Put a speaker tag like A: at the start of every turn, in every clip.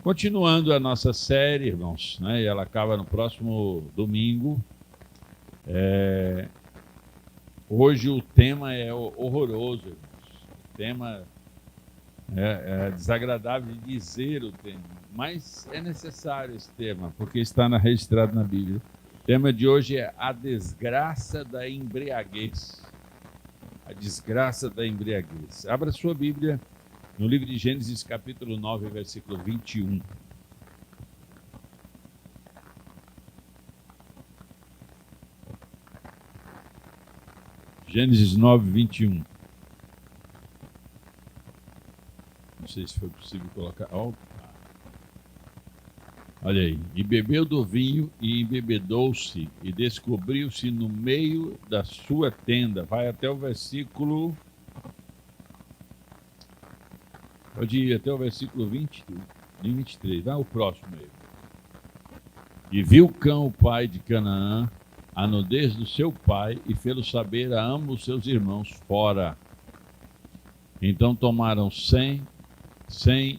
A: Continuando a nossa série, irmãos, né? E ela acaba no próximo domingo. Hoje o tema é horroroso, irmãos. O tema é desagradável de dizer o tema, mas é necessário esse tema, porque está registrado na Bíblia. O tema de hoje é a desgraça da embriaguez. A desgraça da embriaguez. Abra sua Bíblia no livro de Gênesis, capítulo 9, versículo 21. Gênesis 9, 21. Não sei se foi possível colocar. Olha aí. E bebeu do vinho e embebedou-se e descobriu-se no meio da sua tenda. Vai até o versículo... Pode ir até o versículo 23. Vai o próximo aí. E viu Cã, o pai de Canaã, a nudez do seu pai, e fê-lo saber a ambos seus irmãos fora. Então tomaram Sem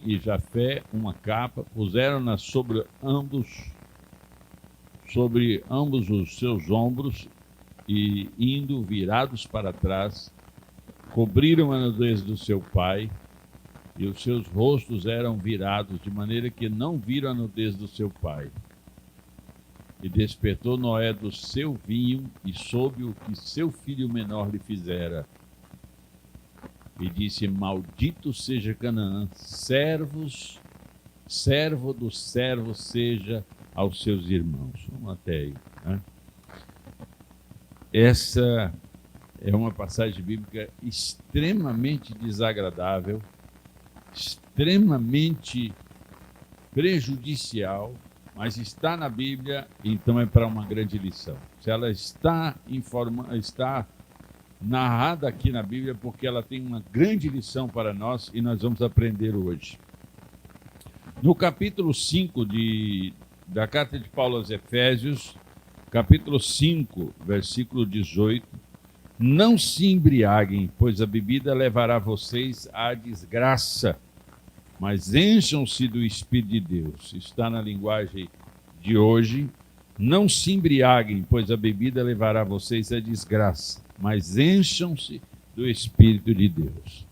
A: e Jafé uma capa, puseram-na sobre ambos os seus ombros, e indo virados para trás, cobriram a nudez do seu pai, e os seus rostos eram virados, de maneira que não viram a nudez do seu pai. E despertou Noé do seu vinho e soube o que seu filho menor lhe fizera. E disse: maldito seja Canaã, servo do servo seja aos seus irmãos. Vamos até aí, né? Essa é uma passagem bíblica extremamente desagradável, extremamente prejudicial, mas está na Bíblia, então é para uma grande lição. Se ela está narrada aqui na Bíblia, porque ela tem uma grande lição para nós e nós vamos aprender hoje. No capítulo 5 da carta de Paulo aos Efésios, capítulo 5, versículo 18, não se embriaguem, pois a bebida levará vocês à desgraça, mas encham-se do Espírito de Deus. Está na linguagem de hoje. Não se embriaguem, pois a bebida levará vocês à desgraça, mas encham-se do Espírito de Deus.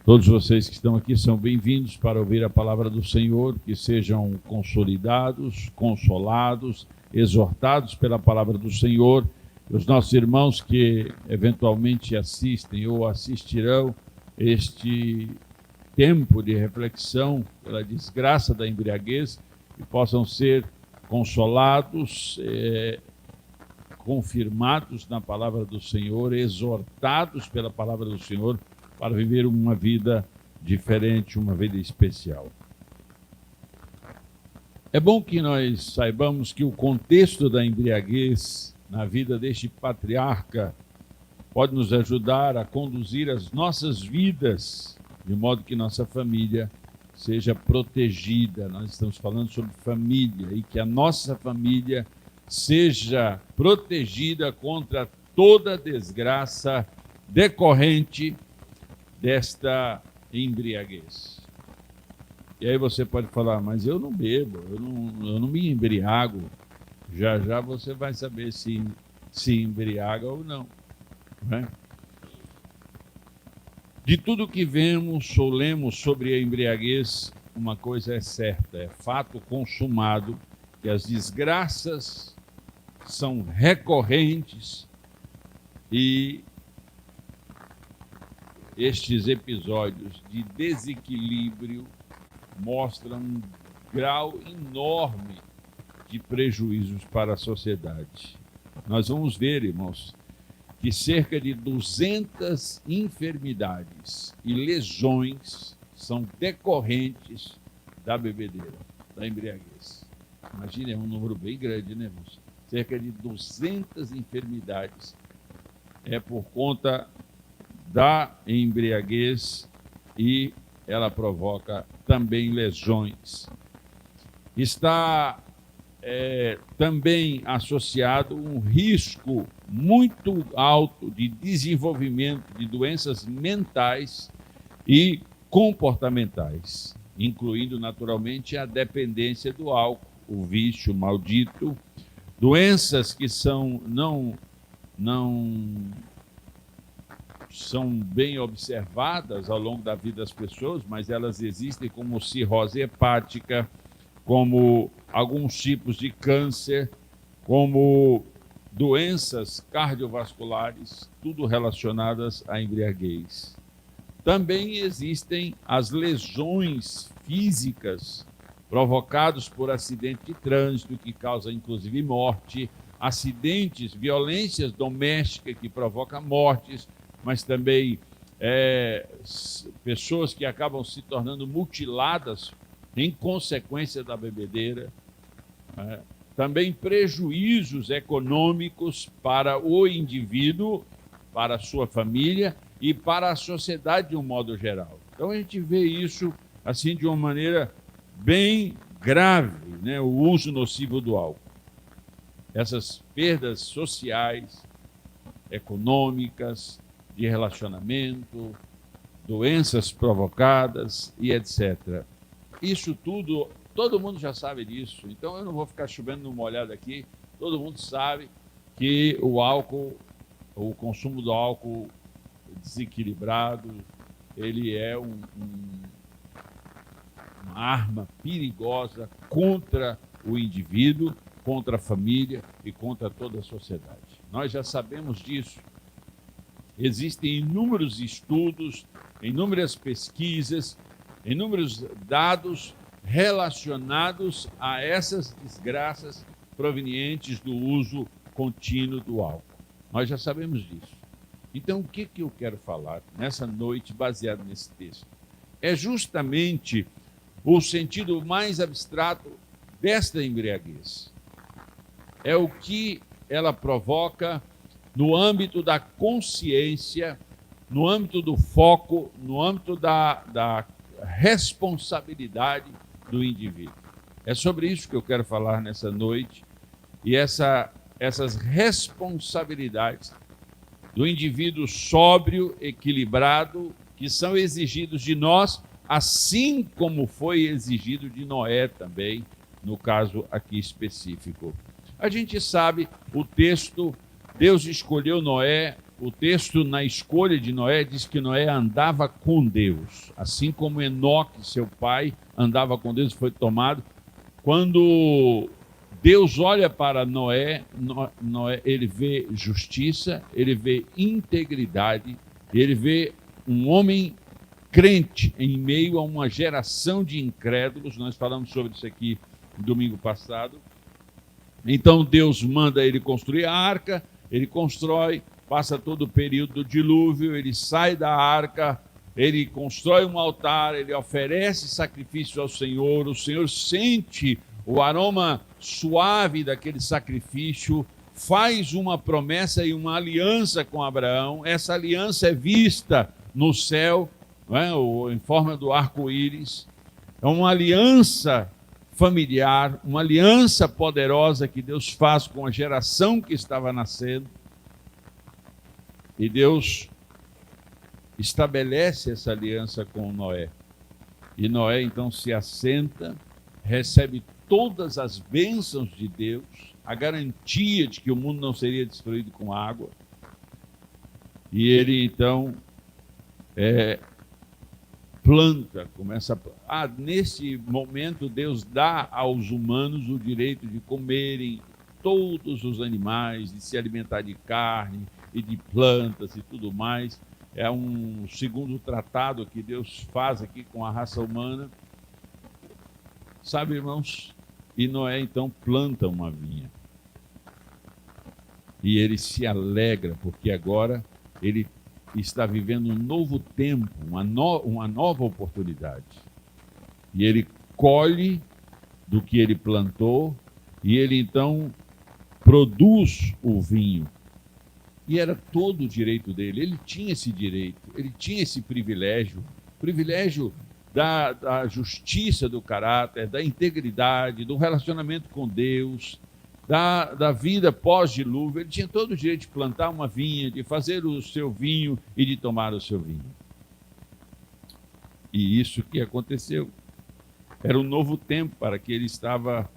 A: Todos vocês que estão aqui são bem-vindos para ouvir a palavra do Senhor, que sejam consolidados, consolados, exortados pela palavra do Senhor. Os nossos irmãos que eventualmente assistem ou assistirão este tempo de reflexão pela desgraça da embriaguez, que possam ser consolados, confirmados na palavra do Senhor, exortados pela palavra do Senhor para viver uma vida diferente, uma vida especial. É bom que nós saibamos que o contexto da embriaguez na vida deste patriarca pode nos ajudar a conduzir as nossas vidas de modo que nossa família seja protegida. Nós estamos falando sobre família e que a nossa família seja protegida contra toda desgraça decorrente desta embriaguez. E aí você pode falar, mas eu não bebo, eu não me embriago. Já já você vai saber se embriaga ou não, né? De tudo que vemos ou lemos sobre a embriaguez, uma coisa é certa, é fato consumado, que as desgraças são recorrentes e estes episódios de desequilíbrio mostram um grau enorme de prejuízos para a sociedade. Nós vamos ver, irmãos, que cerca de 200 enfermidades e lesões são decorrentes da bebedeira, da embriaguez. Imagina, é um número bem grande, né, irmãos? Cerca de 200 enfermidades é por conta da embriaguez e ela provoca também lesões. Está também associado um risco muito alto de desenvolvimento de doenças mentais e comportamentais. incluindo naturalmente a dependência do álcool, o vício maldito, doenças que não são bem observadas ao longo da vida das pessoas, mas elas existem, como cirrose hepática, como alguns tipos de câncer, como doenças cardiovasculares, tudo relacionadas à embriaguez. Também existem as lesões físicas provocadas por acidente de trânsito, que causa inclusive morte, acidentes, violências domésticas que provocam mortes, mas também pessoas que acabam se tornando mutiladas em consequência da bebedeira. Também prejuízos econômicos para o indivíduo, para a sua família e para a sociedade de um modo geral. Então a gente vê isso assim de uma maneira bem grave, né? O uso nocivo do álcool. Essas perdas sociais, econômicas, de relacionamento, doenças provocadas e etc. Isso tudo, todo mundo já sabe disso, então eu não vou ficar chovendo no molhado aqui, todo mundo sabe que o álcool, o consumo do álcool desequilibrado, ele é uma arma perigosa contra o indivíduo, contra a família e contra toda a sociedade. Nós já sabemos disso. Existem inúmeros estudos, inúmeras pesquisas, inúmeros dados relacionados a essas desgraças provenientes do uso contínuo do álcool. Nós já sabemos disso. Então, o que eu quero falar nessa noite, baseado nesse texto? É justamente o sentido mais abstrato desta embriaguez. É o que ela provoca no âmbito da consciência, no âmbito do foco, no âmbito da responsabilidade do indivíduo. É sobre isso que eu quero falar nessa noite, e essas responsabilidades do indivíduo sóbrio, equilibrado, que são exigidos de nós, assim como foi exigido de Noé também, no caso aqui específico. A gente sabe, o texto, Deus escolheu Noé, o texto na escolha de Noé diz que Noé andava com Deus, assim como Enoque, seu pai, andava com Deus e foi tomado. Quando Deus olha para Noé, ele vê justiça, ele vê integridade, ele vê um homem crente em meio a uma geração de incrédulos. Nós falamos sobre isso aqui no domingo passado. Então Deus manda ele construir a arca, ele constrói, passa todo o período do dilúvio, ele sai da arca, ele constrói um altar, ele oferece sacrifício ao Senhor, o Senhor sente o aroma suave daquele sacrifício, faz uma promessa e uma aliança com Abraão. Essa aliança é vista no céu, não é? Em forma do arco-íris. É uma aliança familiar, uma aliança poderosa que Deus faz com a geração que estava nascendo. E Deus estabelece essa aliança com Noé. E Noé então se assenta, recebe todas as bênçãos de Deus, a garantia de que o mundo não seria destruído com água. E ele então planta, começa a... nesse momento Deus dá aos humanos o direito de comerem todos os animais, de se alimentar de carne e de plantas e tudo mais. É um segundo tratado que Deus faz aqui com a raça humana. Sabe, irmãos? E Noé então planta uma vinha. E ele se alegra, porque agora ele está vivendo um novo tempo, uma nova oportunidade. E ele colhe do que ele plantou, e ele então produz o vinho. E era todo o direito dele, ele tinha esse direito, ele tinha esse privilégio da justiça do caráter, da integridade, do relacionamento com Deus, da vida pós-dilúvio. Ele tinha todo o direito de plantar uma vinha, de fazer o seu vinho e de tomar o seu vinho. E isso que aconteceu. Era um novo tempo para que ele estava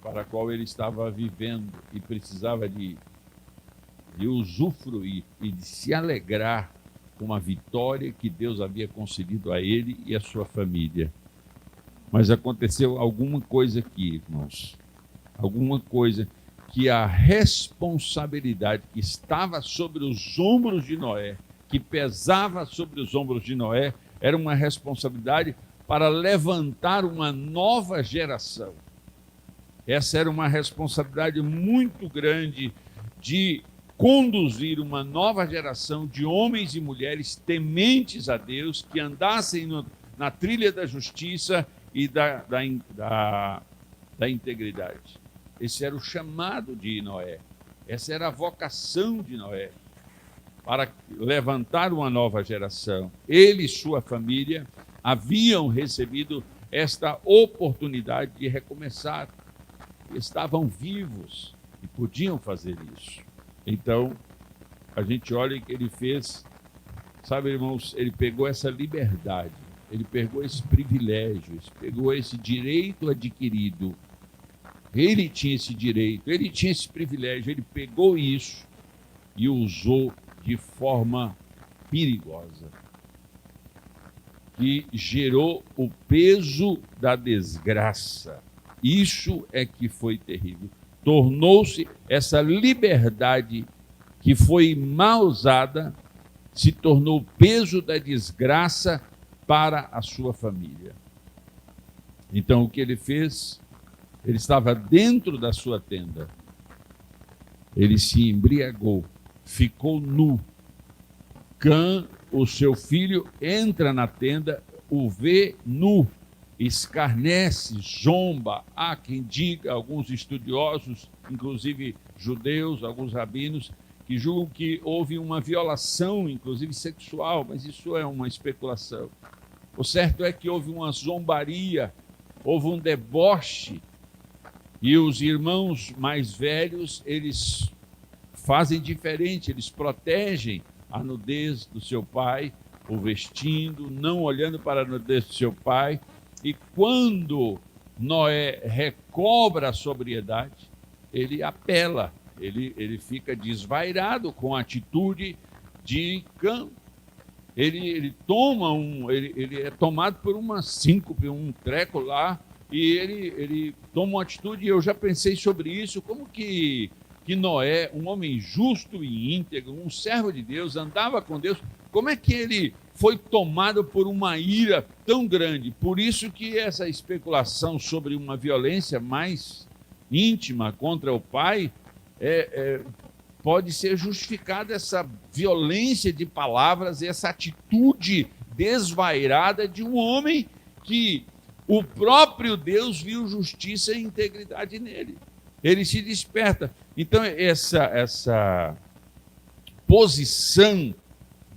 A: para qual ele estava vivendo e precisava de usufruir e de se alegrar com a vitória que Deus havia concedido a ele e a sua família. Mas aconteceu alguma coisa aqui, irmãos, alguma coisa que a responsabilidade que estava sobre os ombros de Noé, que pesava sobre os ombros de Noé, era uma responsabilidade para levantar uma nova geração. Essa era uma responsabilidade muito grande de conduzir uma nova geração de homens e mulheres tementes a Deus, que andassem na trilha da justiça e da integridade. Esse era o chamado de Noé. Essa era a vocação de Noé, para levantar uma nova geração. Ele e sua família haviam recebido esta oportunidade de recomeçar. Estavam vivos e podiam fazer isso. Então, a gente olha o que ele fez. Sabe, irmãos, ele pegou essa liberdade, ele pegou esse privilégio, ele pegou esse direito adquirido. Ele tinha esse direito, ele tinha esse privilégio, ele pegou isso e usou de forma perigosa, que gerou o peso da desgraça. Isso é que foi terrível. Tornou-se essa liberdade que foi mal usada, se tornou o peso da desgraça para a sua família. Então, o que ele fez? Ele estava dentro da sua tenda. Ele se embriagou, ficou nu. Cã, o seu filho, entra na tenda, o vê nu, escarnece, zomba. Há quem diga, alguns estudiosos, inclusive judeus, alguns rabinos, que julgam que houve uma violação, inclusive sexual, mas isso é uma especulação. O certo é que houve uma zombaria, houve um deboche, e os irmãos mais velhos, eles fazem diferente, eles protegem a nudez do seu pai, o vestindo, não olhando para a nudez do seu pai. E quando Noé recobra a sobriedade, ele apela, ele fica desvairado com a atitude de Cã. Ele é tomado por uma síncope, um treco lá, e ele toma uma atitude, e eu já pensei sobre isso, como que Noé, um homem justo e íntegro, um servo de Deus, andava com Deus, como é que ele foi tomado por uma ira tão grande? Por isso que essa especulação sobre uma violência mais íntima contra o pai pode ser justificada, essa violência de palavras, essa atitude desvairada de um homem que o próprio Deus viu justiça e integridade nele. Ele se desperta. Então, essa posição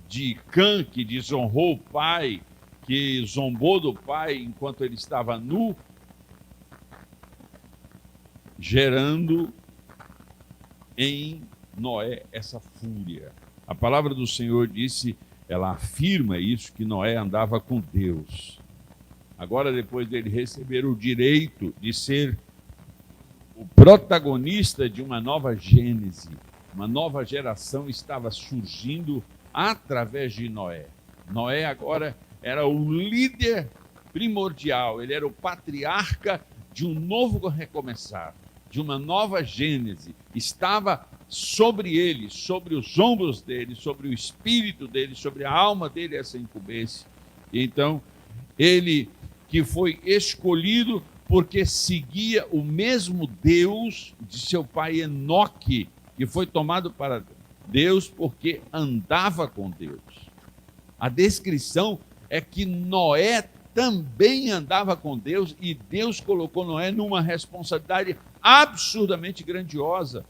A: de Cã, que desonrou o pai, que zombou do pai enquanto ele estava nu, gerando em Noé essa fúria. A palavra do Senhor disse, ela afirma isso, que Noé andava com Deus. Agora, depois dele receber o direito de ser o protagonista de uma nova gênese, uma nova geração estava surgindo através de Noé. Noé agora era o líder primordial, ele era o patriarca de um novo recomeçar, de uma nova gênese. Estava sobre ele, sobre os ombros dele, sobre o espírito dele, sobre a alma dele essa incumbência. E então, ele que foi escolhido porque seguia o mesmo Deus de seu pai Enoque, que foi tomado para Deus porque andava com Deus. A descrição é que Noé também andava com Deus e Deus colocou Noé numa responsabilidade absurdamente grandiosa.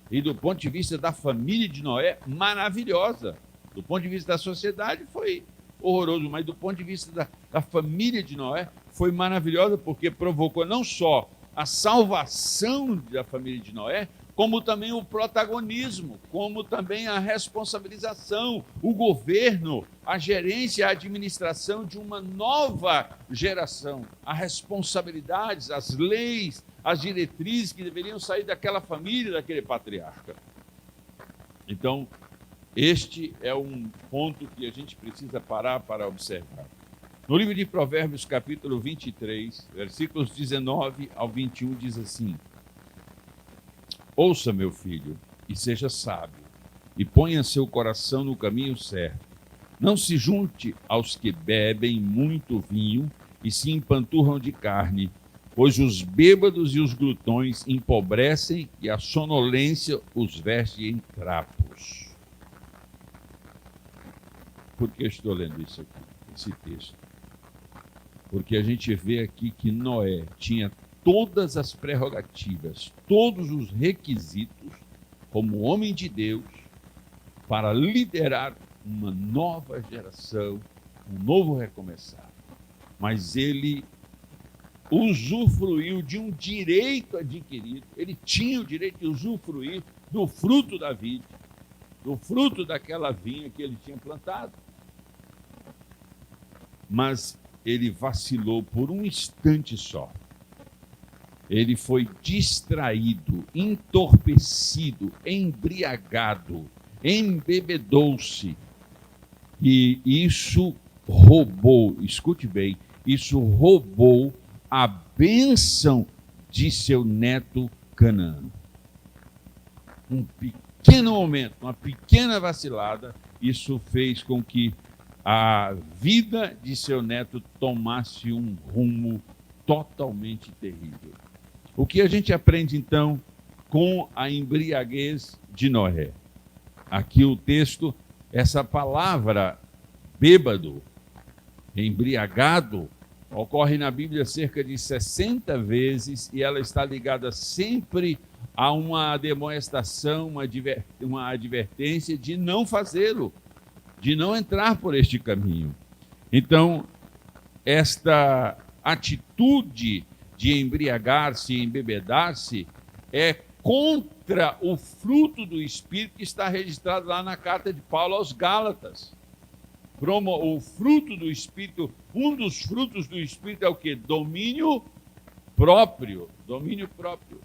A: E do ponto de vista da família de Noé, maravilhosa. Do ponto de vista da sociedade, foi horroroso, mas do ponto de vista da família de Noé, foi maravilhosa, porque provocou não só a salvação da família de Noé, como também o protagonismo, como também a responsabilização, o governo, a gerência, a administração de uma nova geração, as responsabilidades, as leis, as diretrizes que deveriam sair daquela família, daquele patriarca. Então, este é um ponto que a gente precisa parar para observar. No livro de Provérbios, capítulo 23, versículos 19 ao 21, diz assim: ouça, meu filho, e seja sábio, e ponha seu coração no caminho certo. Não se junte aos que bebem muito vinho e se empanturram de carne, pois os bêbados e os glutões empobrecem e a sonolência os veste em trapos. Por que estou lendo isso aqui, esse texto? Porque a gente vê aqui que Noé tinha todas as prerrogativas, todos os requisitos, como homem de Deus, para liderar uma nova geração, um novo recomeçar. Mas ele usufruiu de um direito adquirido, ele tinha o direito de usufruir do fruto da vida, do fruto daquela vinha que ele tinha plantado. Mas ele vacilou por um instante só. Ele foi distraído, entorpecido, embriagado, embebedou-se. E isso roubou, escute bem, isso roubou a bênção de seu neto Canaã. Um pequeno momento, uma pequena vacilada, isso fez com que a vida de seu neto tomasse um rumo totalmente terrível. O que a gente aprende, então, com a embriaguez de Noé? Aqui o texto, essa palavra bêbado, embriagado, ocorre na Bíblia cerca de 60 vezes e ela está ligada sempre a uma demonstração, uma advertência de não fazê-lo, de não entrar por este caminho. Então, esta atitude de embriagar-se, embebedar-se, é contra o fruto do Espírito que está registrado lá na carta de Paulo aos Gálatas. O fruto do Espírito, um dos frutos do Espírito é o quê? Domínio próprio. Domínio próprio.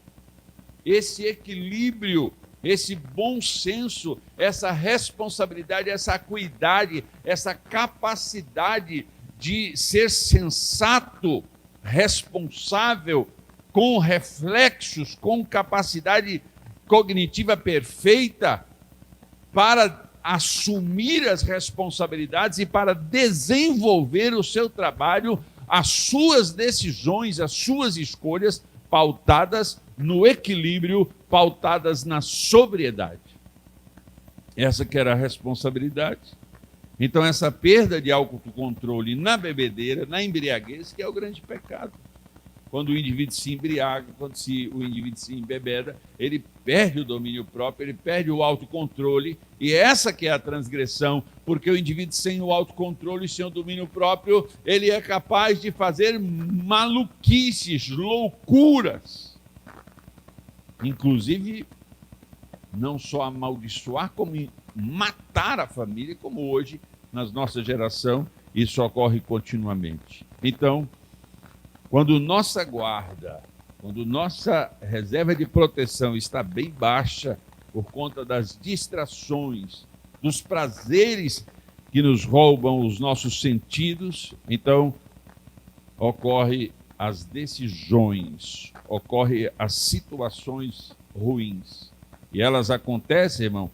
A: Esse equilíbrio, esse bom senso, essa responsabilidade, essa acuidade, essa capacidade de ser sensato, responsável, com reflexos, com capacidade cognitiva perfeita para assumir as responsabilidades e para desenvolver o seu trabalho, as suas decisões, as suas escolhas pautadas no equilíbrio, pautadas na sobriedade. Essa que era a responsabilidade. Então, essa perda de autocontrole na bebedeira, na embriaguez, que é o grande pecado. Quando o indivíduo se embriaga, quando o indivíduo se embebeda, ele perde o domínio próprio, ele perde o autocontrole, e essa que é a transgressão, porque o indivíduo sem o autocontrole e sem o domínio próprio, ele é capaz de fazer maluquices, loucuras. Inclusive, não só amaldiçoar, como matar a família, como hoje, na nossa geração, isso ocorre continuamente. Então, quando nossa guarda, quando nossa reserva de proteção está bem baixa por conta das distrações, dos prazeres que nos roubam os nossos sentidos, então ocorre as decisões, ocorre as situações ruins. E elas acontecem, irmão,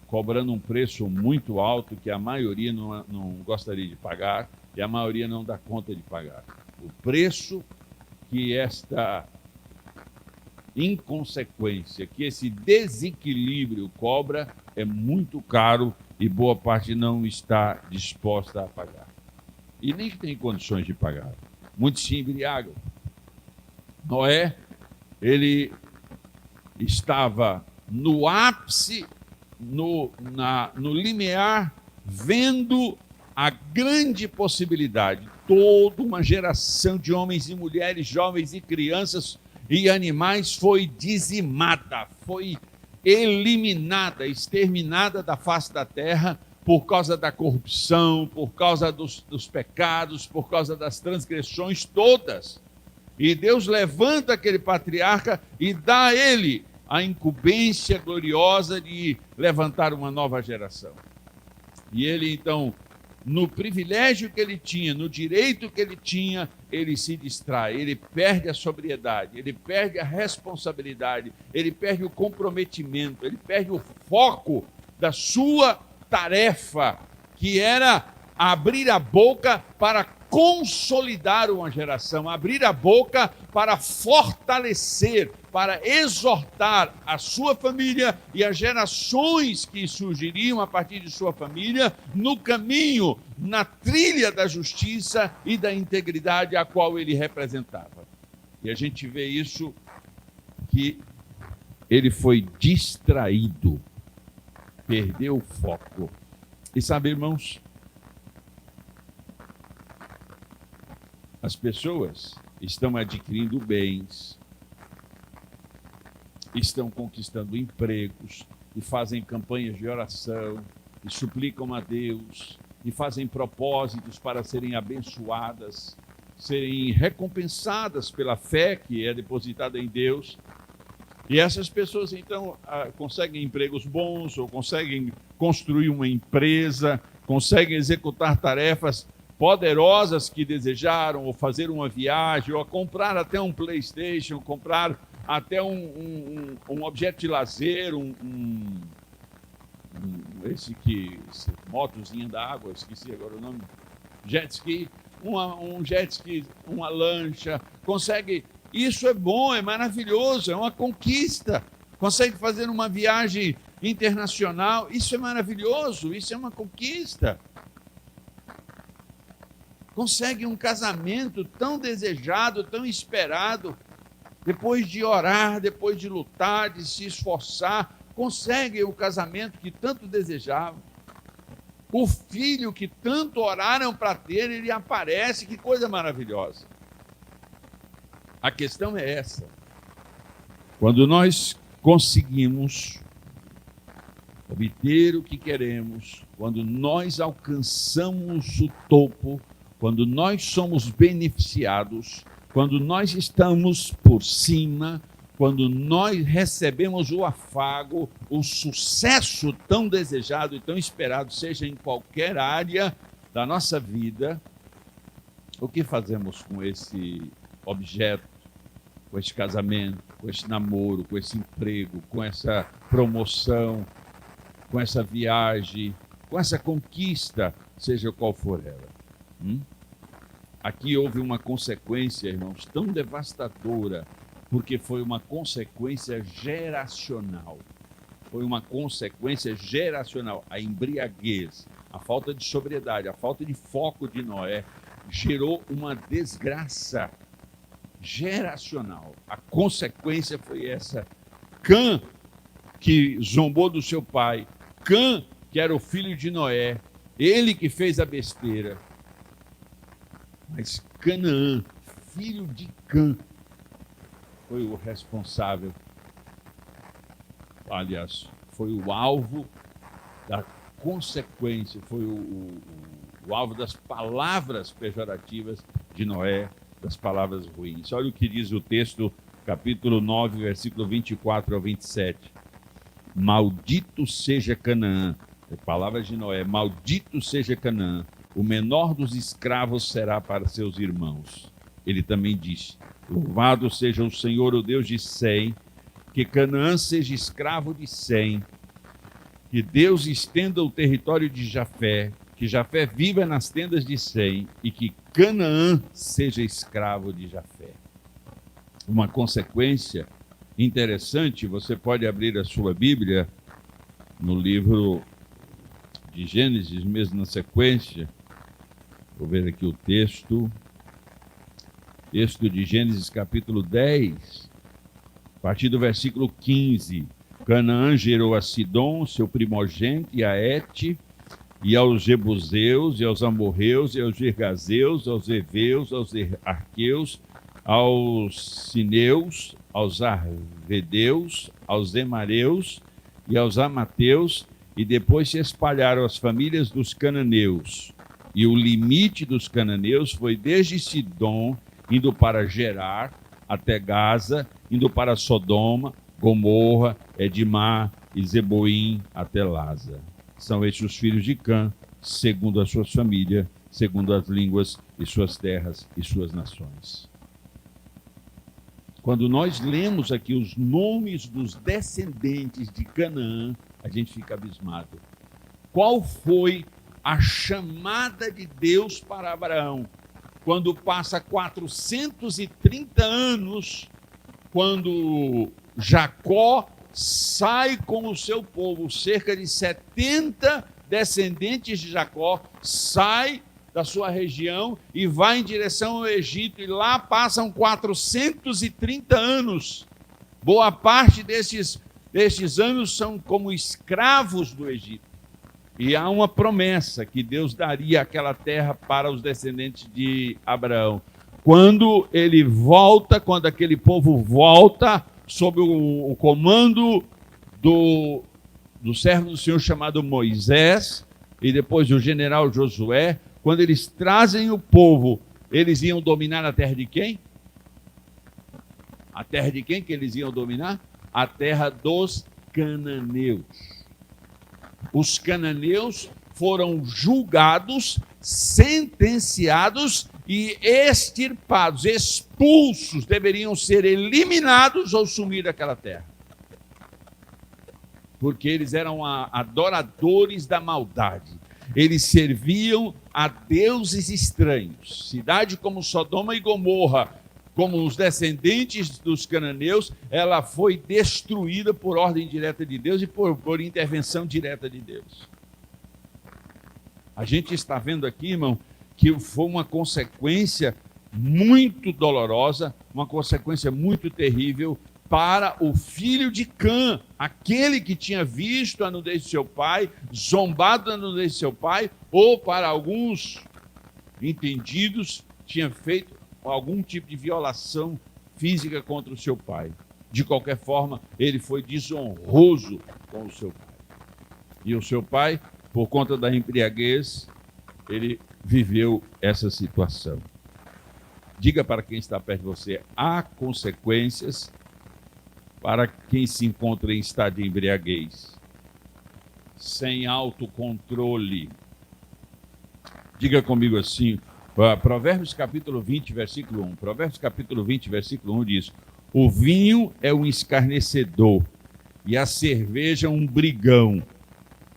A: cobrando um preço muito alto que a maioria não gostaria de pagar e a maioria não dá conta de pagar. O preço que esta inconsequência, que esse desequilíbrio cobra é muito caro e boa parte não está disposta a pagar. E nem tem condições de pagar. Muitos se embriagam. Noé, ele estava no ápice, no limiar, vendo a grande possibilidade, toda uma geração de homens e mulheres, jovens e crianças e animais foi dizimada, foi eliminada, exterminada da face da terra por causa da corrupção, por causa dos pecados, por causa das transgressões todas. E Deus levanta aquele patriarca e dá a ele a incumbência gloriosa de levantar uma nova geração. E ele, então, no privilégio que ele tinha, no direito que ele tinha, ele se distrai, ele perde a sobriedade, ele perde a responsabilidade, ele perde o comprometimento, ele perde o foco da sua tarefa, que era abrir a boca para consolidar uma geração, abrir a boca para fortalecer, para exortar a sua família e as gerações que surgiriam a partir de sua família no caminho, na trilha da justiça e da integridade a qual ele representava. E a gente vê isso, que ele foi distraído, perdeu o foco. E sabe, irmãos, as pessoas estão adquirindo bens, estão conquistando empregos, e fazem campanhas de oração, e suplicam a Deus, e fazem propósitos para serem abençoadas, serem recompensadas pela fé que é depositada em Deus. E essas pessoas, então, conseguem empregos bons, ou conseguem construir uma empresa, conseguem executar tarefas poderosas que desejaram, ou fazer uma viagem, ou comprar até um PlayStation, comprar até um objeto de lazer, esse motozinha da água, esqueci agora o nome, jet ski, um jet ski, uma lancha, consegue. Isso é bom, é maravilhoso, é uma conquista. Consegue fazer uma viagem internacional, isso é maravilhoso, isso é uma conquista. Consegue um casamento tão desejado, tão esperado, depois de orar, depois de lutar, de se esforçar, consegue o casamento que tanto desejava. O filho que tanto oraram para ter, ele aparece, que coisa maravilhosa. A questão é essa. Quando nós conseguimos obter o que queremos, quando nós alcançamos o topo, quando nós somos beneficiados, quando nós estamos por cima, quando nós recebemos o afago, o sucesso tão desejado e tão esperado, seja em qualquer área da nossa vida, o que fazemos com esse objeto, com esse casamento, com esse namoro, com esse emprego, com essa promoção, com essa viagem, com essa conquista, seja qual for ela? Aqui houve uma consequência, irmãos, tão devastadora, porque foi uma consequência geracional. Foi uma consequência geracional. A embriaguez, a falta de sobriedade, a falta de foco de Noé gerou uma desgraça geracional. A consequência foi essa. Cã, que zombou do seu pai, Cã, que era o filho de Noé, ele que fez a besteira. Mas Canaã, filho de Cã, foi o responsável, aliás, foi o alvo da consequência, foi o alvo das palavras pejorativas de Noé, das palavras ruins. Olha o que diz o texto, capítulo 9, versículo 24 ao 27. Maldito seja Canaã, palavras de Noé, maldito seja Canaã, o menor dos escravos será para seus irmãos. Ele também disse, louvado seja o Senhor, o Deus de Sem, que Canaã seja escravo de Sem, que Deus estenda o território de Jafé, que Jafé viva nas tendas de Sem, e que Canaã seja escravo de Jafé. Uma consequência interessante, você pode abrir a sua Bíblia no livro de Gênesis, mesmo na sequência. Vou ver aqui o texto de Gênesis capítulo 10, a partir do versículo 15. Canaã gerou a Sidom, seu primogênito, e a Et, e aos Jebuseus, e aos Amorreus, e aos Gergazeus, aos Eveus, aos Arqueus, aos sineus, aos arvedeus, aos emareus e aos amateus, e depois se espalharam as famílias dos cananeus. E o limite dos cananeus foi desde Sidom, indo para Gerar, até Gaza, indo para Sodoma, Gomorra, Edimá e Zeboim, até Laza. São estes os filhos de Cã, segundo as suas famílias, segundo as línguas e suas terras e suas nações. Quando nós lemos aqui os nomes dos descendentes de Canaã, a gente fica abismado. Qual foi a chamada de Deus para Abraão? Quando passa 430 anos, quando Jacó sai com o seu povo, cerca de 70 descendentes de Jacó, sai da sua região e vai em direção ao Egito, e lá passam 430 anos. Boa parte destes anos são como escravos do Egito. E há uma promessa que Deus daria aquela terra para os descendentes de Abraão. Quando ele volta, quando aquele povo volta sob o comando do servo do Senhor chamado Moisés, e depois do general Josué, quando eles trazem o povo, eles iam dominar a terra de quem? A terra de quem que eles iam dominar? A terra dos cananeus. Os cananeus foram julgados, sentenciados e extirpados, expulsos, deveriam ser eliminados ou sumir daquela terra. Porque eles eram adoradores da maldade. Eles serviam a deuses estranhos. Cidade como Sodoma e Gomorra, como os descendentes dos cananeus, ela foi destruída por ordem direta de Deus e por intervenção direta de Deus. A gente está vendo aqui, irmão, que foi uma consequência muito dolorosa, uma consequência muito terrível para o filho de Cã, aquele que tinha visto a nudez de seu pai, zombado da nudez de seu pai, ou para alguns entendidos, tinha feito algum tipo de violação física contra o seu pai. De qualquer forma, ele foi desonroso com o seu pai. E o seu pai, por conta da embriaguez, ele viveu essa situação. Diga para quem está perto de você, há consequências para quem se encontra em estado de embriaguez, sem autocontrole. Diga comigo assim, Provérbios capítulo 20, versículo 1. Provérbios capítulo 20, versículo 1 diz: o vinho é um escarnecedor e a cerveja um brigão.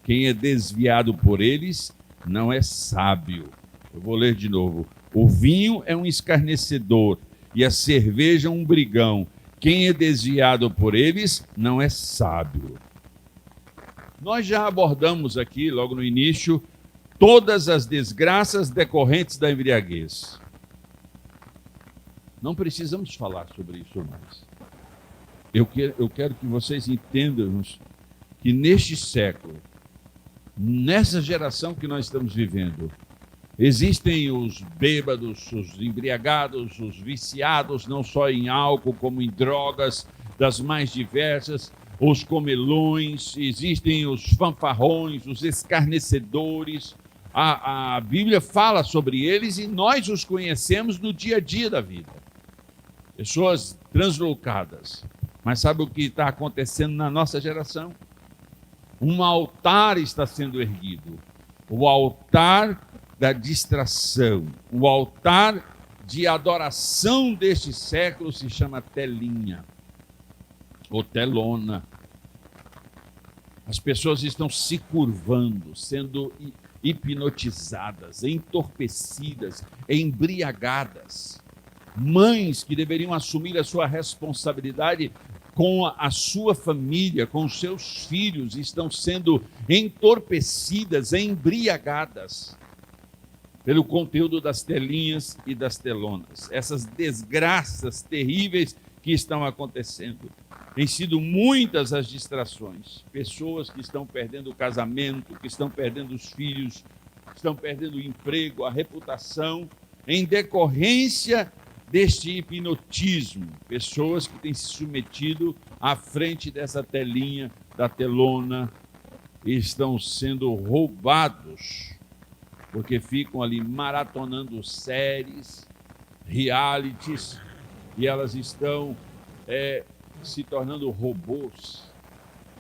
A: Quem é desviado por eles não é sábio. Eu vou ler de novo. O vinho é um escarnecedor e a cerveja um brigão. Quem é desviado por eles não é sábio. Nós já abordamos aqui, logo no início, todas as desgraças decorrentes da embriaguez. Não precisamos falar sobre isso mais. Eu quero que vocês entendam que neste século, nessa geração que nós estamos vivendo, existem os bêbados, os embriagados, os viciados, não só em álcool, como em drogas das mais diversas, os comelões, existem os fanfarrões, os escarnecedores. A Bíblia fala sobre eles e nós os conhecemos no dia a dia da vida. Pessoas translocadas. Mas sabe o que está acontecendo na nossa geração? Um altar está sendo erguido. O altar da distração, o altar de adoração deste século se chama telinha, ou telona. As pessoas estão se curvando, sendo hipnotizadas, entorpecidas, embriagadas. Mães que deveriam assumir a sua responsabilidade com a sua família, com os seus filhos, estão sendo entorpecidas, embriagadas pelo conteúdo das telinhas e das telonas. Essas desgraças terríveis que estão acontecendo. Tem sido muitas as distrações. Pessoas que estão perdendo o casamento, que estão perdendo os filhos, que estão perdendo o emprego, a reputação, em decorrência deste hipnotismo. Pessoas que têm se submetido à frente dessa telinha, da telona, e estão sendo roubados, porque ficam ali maratonando séries, realities, e elas estão se tornando robôs,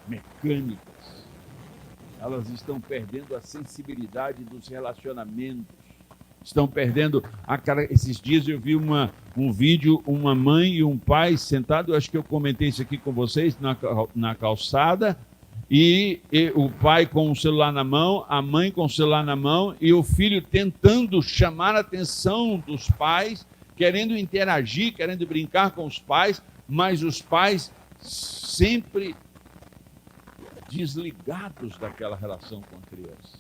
A: mecânicas. Elas estão perdendo a sensibilidade dos relacionamentos. Estão perdendo a cara. Esses dias eu vi um vídeo, uma mãe e um pai sentados, eu acho que eu comentei isso aqui com vocês, na calçada, e o pai com o celular na mão, a mãe com o celular na mão, e o filho tentando chamar a atenção dos pais, querendo interagir, querendo brincar com os pais, mas os pais sempre desligados daquela relação com a criança.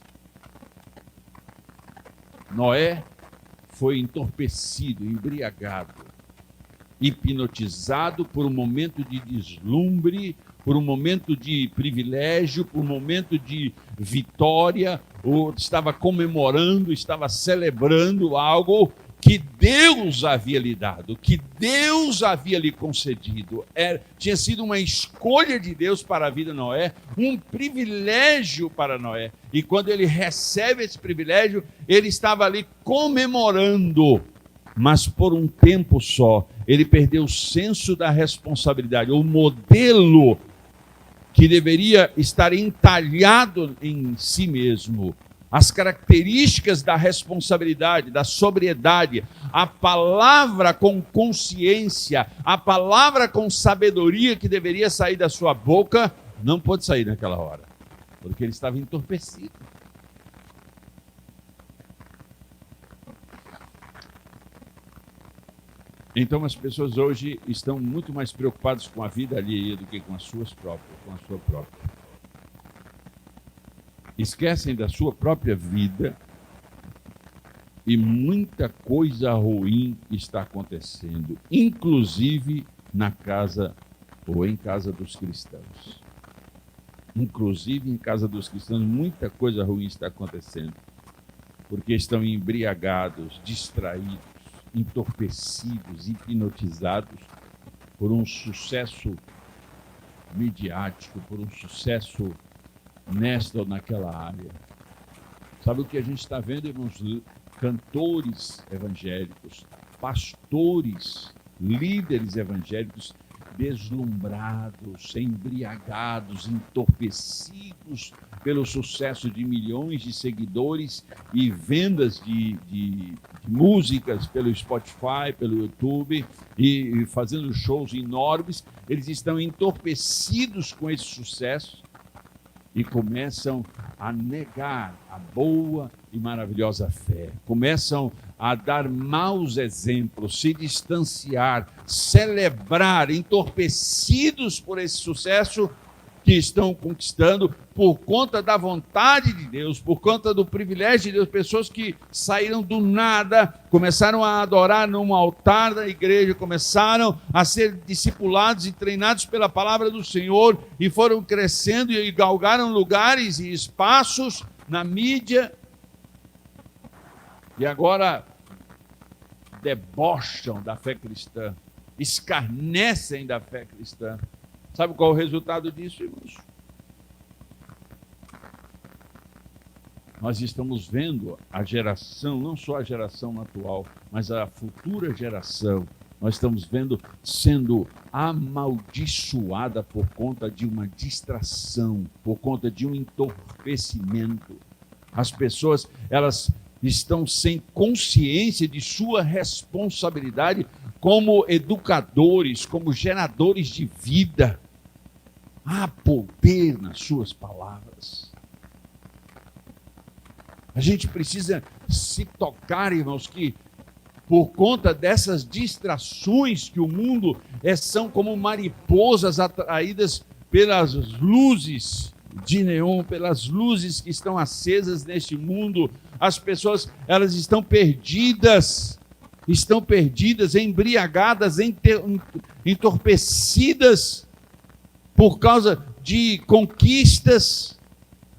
A: Noé foi entorpecido, embriagado, hipnotizado por um momento de deslumbre, por um momento de privilégio, por um momento de vitória, ou estava comemorando, estava celebrando algo que Deus havia lhe dado, que Deus havia lhe concedido. Tinha sido uma escolha de Deus para a vida de Noé, um privilégio para Noé. E quando ele recebe esse privilégio, ele estava ali comemorando, mas por um tempo só. Ele perdeu o senso da responsabilidade, o modelo que deveria estar entalhado em si mesmo. As características da responsabilidade, da sobriedade, a palavra com consciência, a palavra com sabedoria que deveria sair da sua boca, não pôde sair naquela hora, porque ele estava entorpecido. Então as pessoas hoje estão muito mais preocupadas com a vida alheia do que com as suas próprias, com a sua própria. Esquecem da sua própria vida e muita coisa ruim está acontecendo, inclusive na casa ou em casa dos cristãos. Inclusive em casa dos cristãos, muita coisa ruim está acontecendo, porque estão embriagados, distraídos, entorpecidos, hipnotizados por um sucesso midiático, por um sucesso nesta ou naquela área. Sabe o que a gente está vendo, irmãos? Cantores evangélicos, pastores, líderes evangélicos deslumbrados, embriagados, entorpecidos pelo sucesso de milhões de seguidores e vendas de músicas pelo Spotify, pelo YouTube, e fazendo shows enormes. Eles estão entorpecidos com esse sucesso e começam a negar a boa e maravilhosa fé. Começam a dar maus exemplos, se distanciar, celebrar, entorpecidos por esse sucesso que estão conquistando por conta da vontade de Deus, por conta do privilégio de Deus. Pessoas que saíram do nada, começaram a adorar num altar da igreja, começaram a ser discipulados e treinados pela palavra do Senhor e foram crescendo e galgaram lugares e espaços na mídia e agora debocham da fé cristã, escarnecem da fé cristã. Sabe qual é o resultado disso, irmãos? Nós estamos vendo a geração, não só a geração atual, mas a futura geração, nós estamos vendo sendo amaldiçoada por conta de uma distração, por conta de um entorpecimento. As pessoas, elas estão sem consciência de sua responsabilidade como educadores, como geradores de vida. Há poder nas suas palavras. A gente precisa se tocar, irmãos, que por conta dessas distrações que o mundo são como mariposas atraídas pelas luzes de neon, pelas luzes que estão acesas neste mundo. As pessoas, elas estão perdidas, embriagadas, entorpecidas por causa de conquistas,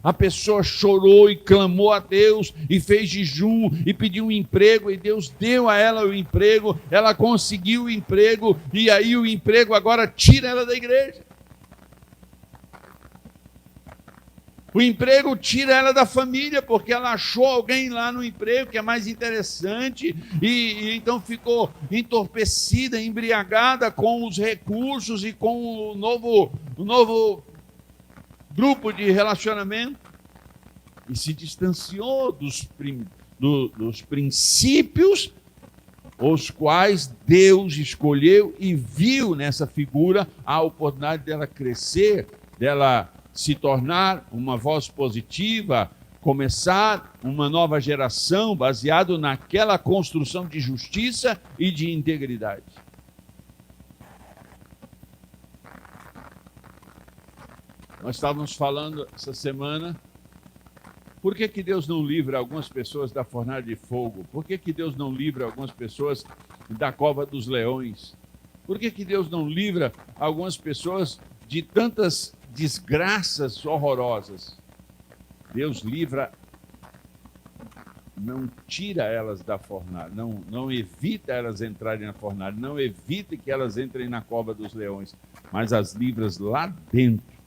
A: A pessoa chorou e clamou a Deus e fez jejum e pediu um emprego e Deus deu a ela o emprego, ela conseguiu o emprego e aí o emprego agora tira ela da igreja. O emprego tira ela da família, porque ela achou alguém lá no emprego que é mais interessante e então ficou entorpecida, embriagada com os recursos e com o novo grupo de relacionamento e se distanciou dos princípios os quais Deus escolheu e viu nessa figura a oportunidade dela crescer, dela se tornar uma voz positiva, começar uma nova geração baseado naquela construção de justiça e de integridade. Nós estávamos falando essa semana, por que Deus não livra algumas pessoas da fornalha de fogo? Por que Deus não livra algumas pessoas da cova dos leões? Por que Deus não livra algumas pessoas de tantas desgraças horrorosas? Deus livra, não tira elas da fornalha, não evita elas entrarem na fornalha, não evita que elas entrem na cova dos leões, mas as livra lá dentro,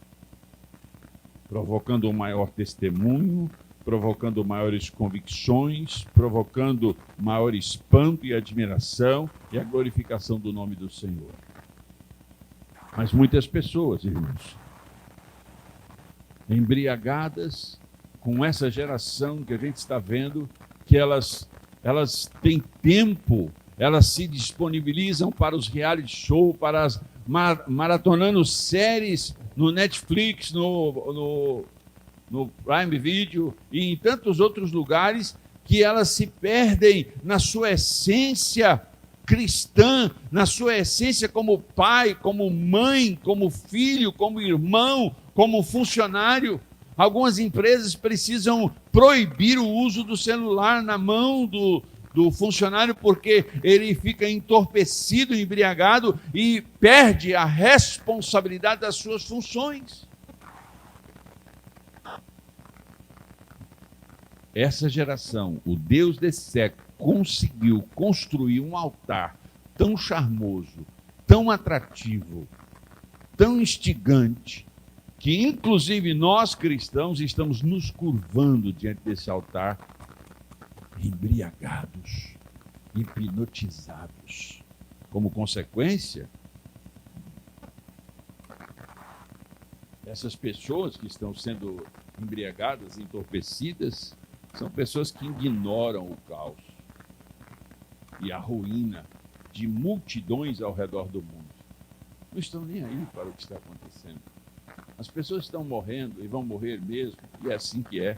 A: provocando um maior testemunho, provocando maiores convicções, provocando maior espanto e admiração e a glorificação do nome do Senhor. Mas muitas pessoas, irmãos, embriagadas com essa geração que a gente está vendo, que elas têm tempo, elas se disponibilizam para os reality show, para as maratonando séries no Netflix, no Prime Video e em tantos outros lugares, que elas se perdem na sua essência cristã, na sua essência como pai, como mãe, como filho, como irmão, como funcionário. Algumas empresas precisam proibir o uso do celular na mão do funcionário, porque ele fica entorpecido, embriagado e perde a responsabilidade das suas funções. Essa geração, o Deus desse século, conseguiu construir um altar tão charmoso, tão atrativo, tão instigante, que inclusive nós cristãos estamos nos curvando diante desse altar, embriagados, hipnotizados. Como consequência, essas pessoas que estão sendo embriagadas, entorpecidas, são pessoas que ignoram o caos e a ruína de multidões ao redor do mundo. Não estão nem aí para o que está acontecendo. As pessoas estão morrendo e vão morrer mesmo, e é assim que é.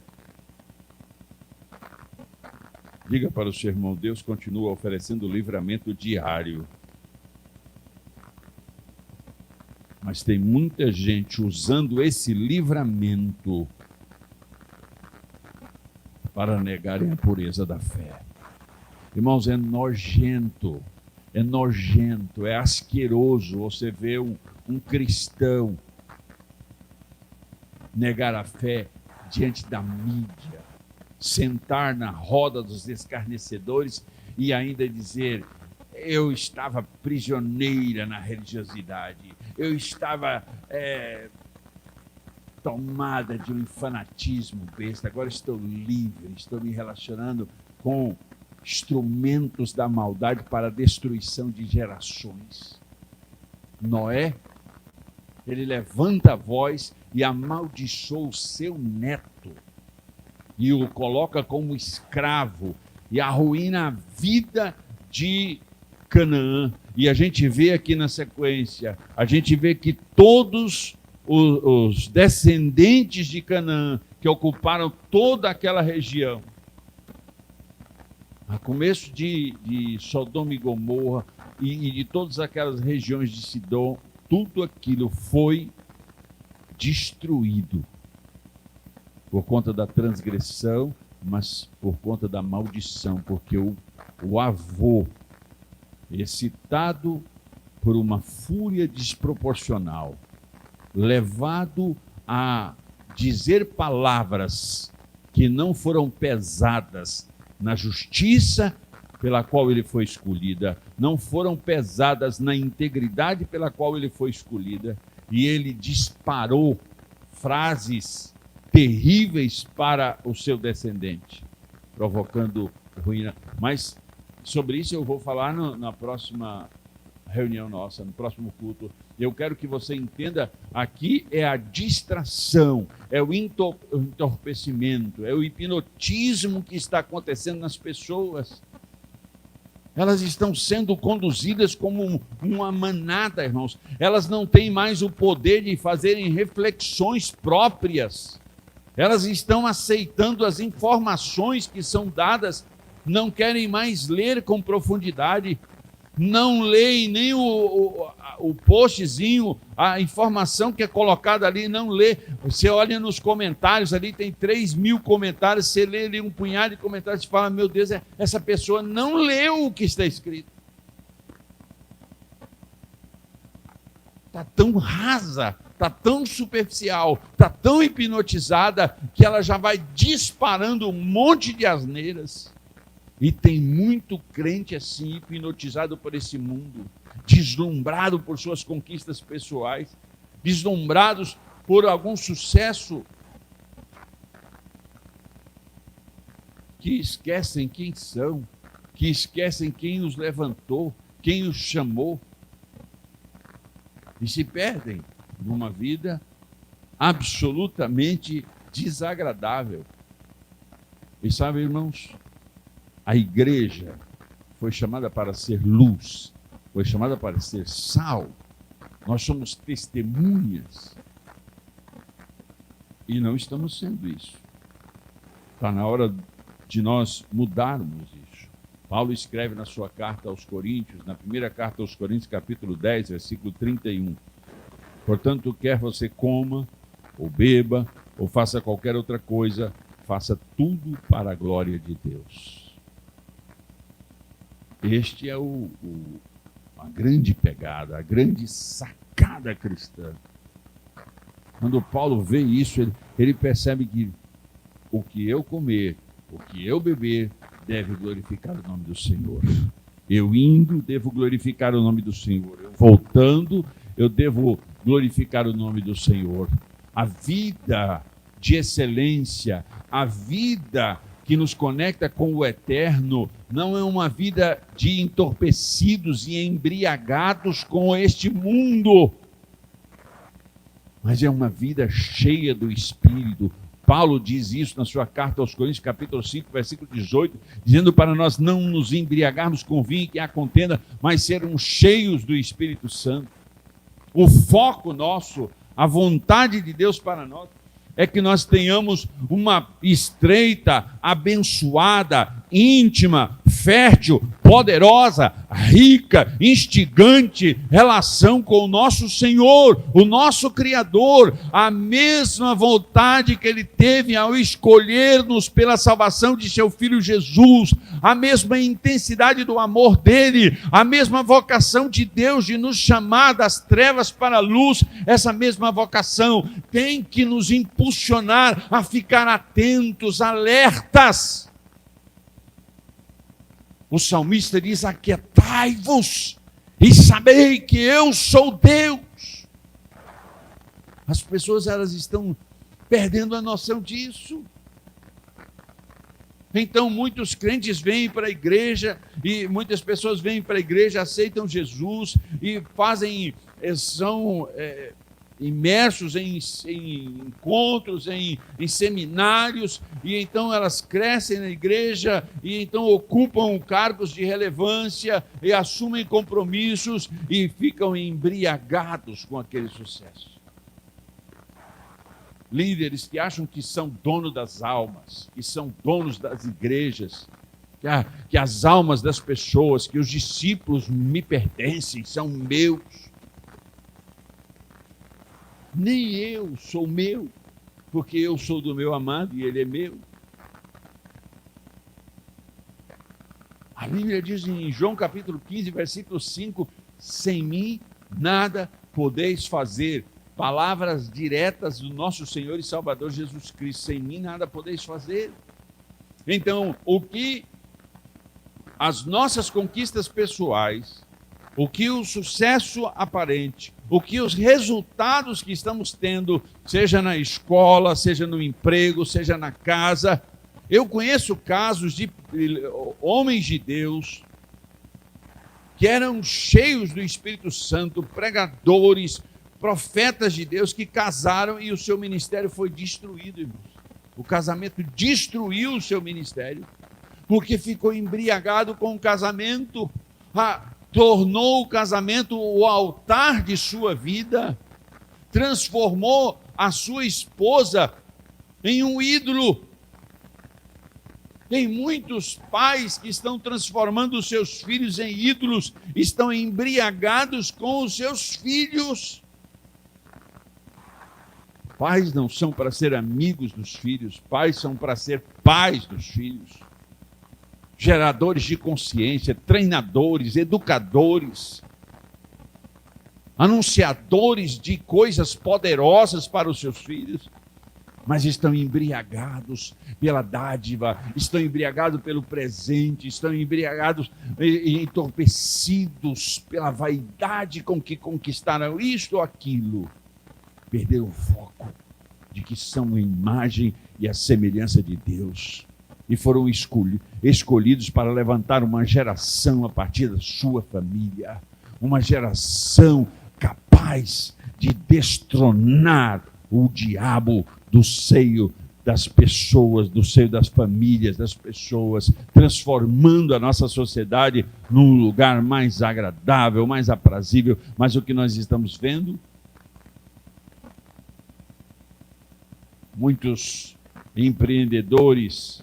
A: Diga para o seu irmão, Deus continua oferecendo livramento diário. Mas tem muita gente usando esse livramento para negarem a pureza da fé. Irmãos, é nojento, é asqueroso você ver um cristão negar a fé diante da mídia, sentar na roda dos escarnecedores e ainda dizer: eu estava prisioneira na religiosidade, eu estava tomada de um fanatismo besta, agora estou livre, estou me relacionando com instrumentos da maldade para a destruição de gerações. Noé, ele levanta a voz e amaldiçoa o seu neto e o coloca como escravo e arruína a vida de Canaã. E a gente vê aqui na sequência, a gente vê que todos os descendentes de Canaã, que ocuparam toda aquela região, a começo de Sodoma e Gomorra e de todas aquelas regiões de Sidom, tudo aquilo foi destruído por conta da transgressão, mas por conta da maldição, porque o avô, excitado por uma fúria desproporcional, levado a dizer palavras que não foram pesadas na justiça pela qual ele foi escolhida, não foram pesadas na integridade pela qual ele foi escolhida, e ele disparou frases terríveis para o seu descendente, provocando ruína. Mas sobre isso eu vou falar na próxima reunião nossa, no próximo culto. Eu quero que você entenda, aqui é a distração, é o entorpecimento, é o hipnotismo que está acontecendo nas pessoas. Elas estão sendo conduzidas como uma manada, irmãos. Elas não têm mais o poder de fazerem reflexões próprias. Elas estão aceitando as informações que são dadas, não querem mais ler com profundidade, não leem nem o postzinho, a informação que é colocada ali, não lê. Você olha nos comentários, ali tem 3.000 comentários, você lê ali um punhado de comentários e fala, meu Deus, essa pessoa não leu o que está escrito. Está tão rasa, está tão superficial, está tão hipnotizada, que ela já vai disparando um monte de asneiras. E tem muito crente assim, hipnotizado por esse mundo, deslumbrado por suas conquistas pessoais, deslumbrados por algum sucesso, que esquecem quem são, que esquecem quem os levantou, quem os chamou, e se perdem numa vida absolutamente desagradável. E sabe, irmãos, a igreja foi chamada para ser luz, foi chamada para ser sal. Nós somos testemunhas. E não estamos sendo isso. Está na hora de nós mudarmos isso. Paulo escreve na sua carta aos Coríntios, na primeira carta aos Coríntios, capítulo 10, versículo 31. Portanto, quer você coma, ou beba, ou faça qualquer outra coisa, faça tudo para a glória de Deus. Este é a grande pegada, a grande sacada cristã. Quando Paulo vê isso, ele percebe que o que eu comer, o que eu beber, deve glorificar o nome do Senhor. Eu indo, devo glorificar o nome do Senhor. Eu voltando, eu devo glorificar o nome do Senhor. A vida de excelência, a vida que nos conecta com o eterno, não é uma vida de entorpecidos e embriagados com este mundo, mas é uma vida cheia do Espírito. Paulo diz isso na sua carta aos Coríntios, capítulo 5, versículo 18, dizendo para nós não nos embriagarmos com vinho que há contenda, mas sermos cheios do Espírito Santo. O foco nosso, a vontade de Deus para nós, é que nós tenhamos uma estreita, abençoada, íntima, fértil, poderosa, rica, instigante relação com o nosso Senhor, o nosso Criador, a mesma vontade que Ele teve ao escolher-nos pela salvação de Seu Filho Jesus, a mesma intensidade do amor dEle, a mesma vocação de Deus de nos chamar das trevas para a luz, essa mesma vocação tem que nos impulsionar a ficar atentos, alertas. O salmista diz, aquietai-vos e sabei que eu sou Deus. As pessoas, elas estão perdendo a noção disso. Então muitos crentes vêm para a igreja, e muitas pessoas vêm para a igreja, aceitam Jesus e são imersos em encontros, em seminários, e então elas crescem na igreja, e então ocupam cargos de relevância, e assumem compromissos, e ficam embriagados com aquele sucesso. Líderes que acham que são donos das almas, que são donos das igrejas, que as almas das pessoas, que os discípulos me pertencem, são meus. Nem eu sou meu, porque eu sou do meu amado e ele é meu. A Bíblia diz em João capítulo 15, versículo 5, sem mim nada podeis fazer. Palavras diretas do nosso Senhor e Salvador Jesus Cristo: sem mim nada podeis fazer. Então, o que as nossas conquistas pessoais, o que o sucesso aparente, o que os resultados que estamos tendo, seja na escola, seja no emprego, seja na casa. Eu conheço casos de homens de Deus que eram cheios do Espírito Santo, pregadores, profetas de Deus, que casaram e o seu ministério foi destruído, irmãos. O casamento destruiu o seu ministério, porque ficou embriagado com o casamento, tornou o casamento o altar de sua vida, transformou a sua esposa em um ídolo. Tem muitos pais que estão transformando os seus filhos em ídolos, estão embriagados com os seus filhos. Pais não são para ser amigos dos filhos, pais são para ser pais dos filhos. Geradores de consciência, treinadores, educadores, anunciadores de coisas poderosas para os seus filhos, mas estão embriagados pela dádiva, estão embriagados pelo presente, estão embriagados e entorpecidos pela vaidade com que conquistaram isto ou aquilo. Perderam o foco de que são a imagem e a semelhança de Deus e foram escolhidos para levantar uma geração a partir da sua família, uma geração capaz de destronar o diabo do seio das pessoas, do seio das famílias das pessoas, transformando a nossa sociedade num lugar mais agradável, mais aprazível. Mas o que nós estamos vendo? Muitos empreendedores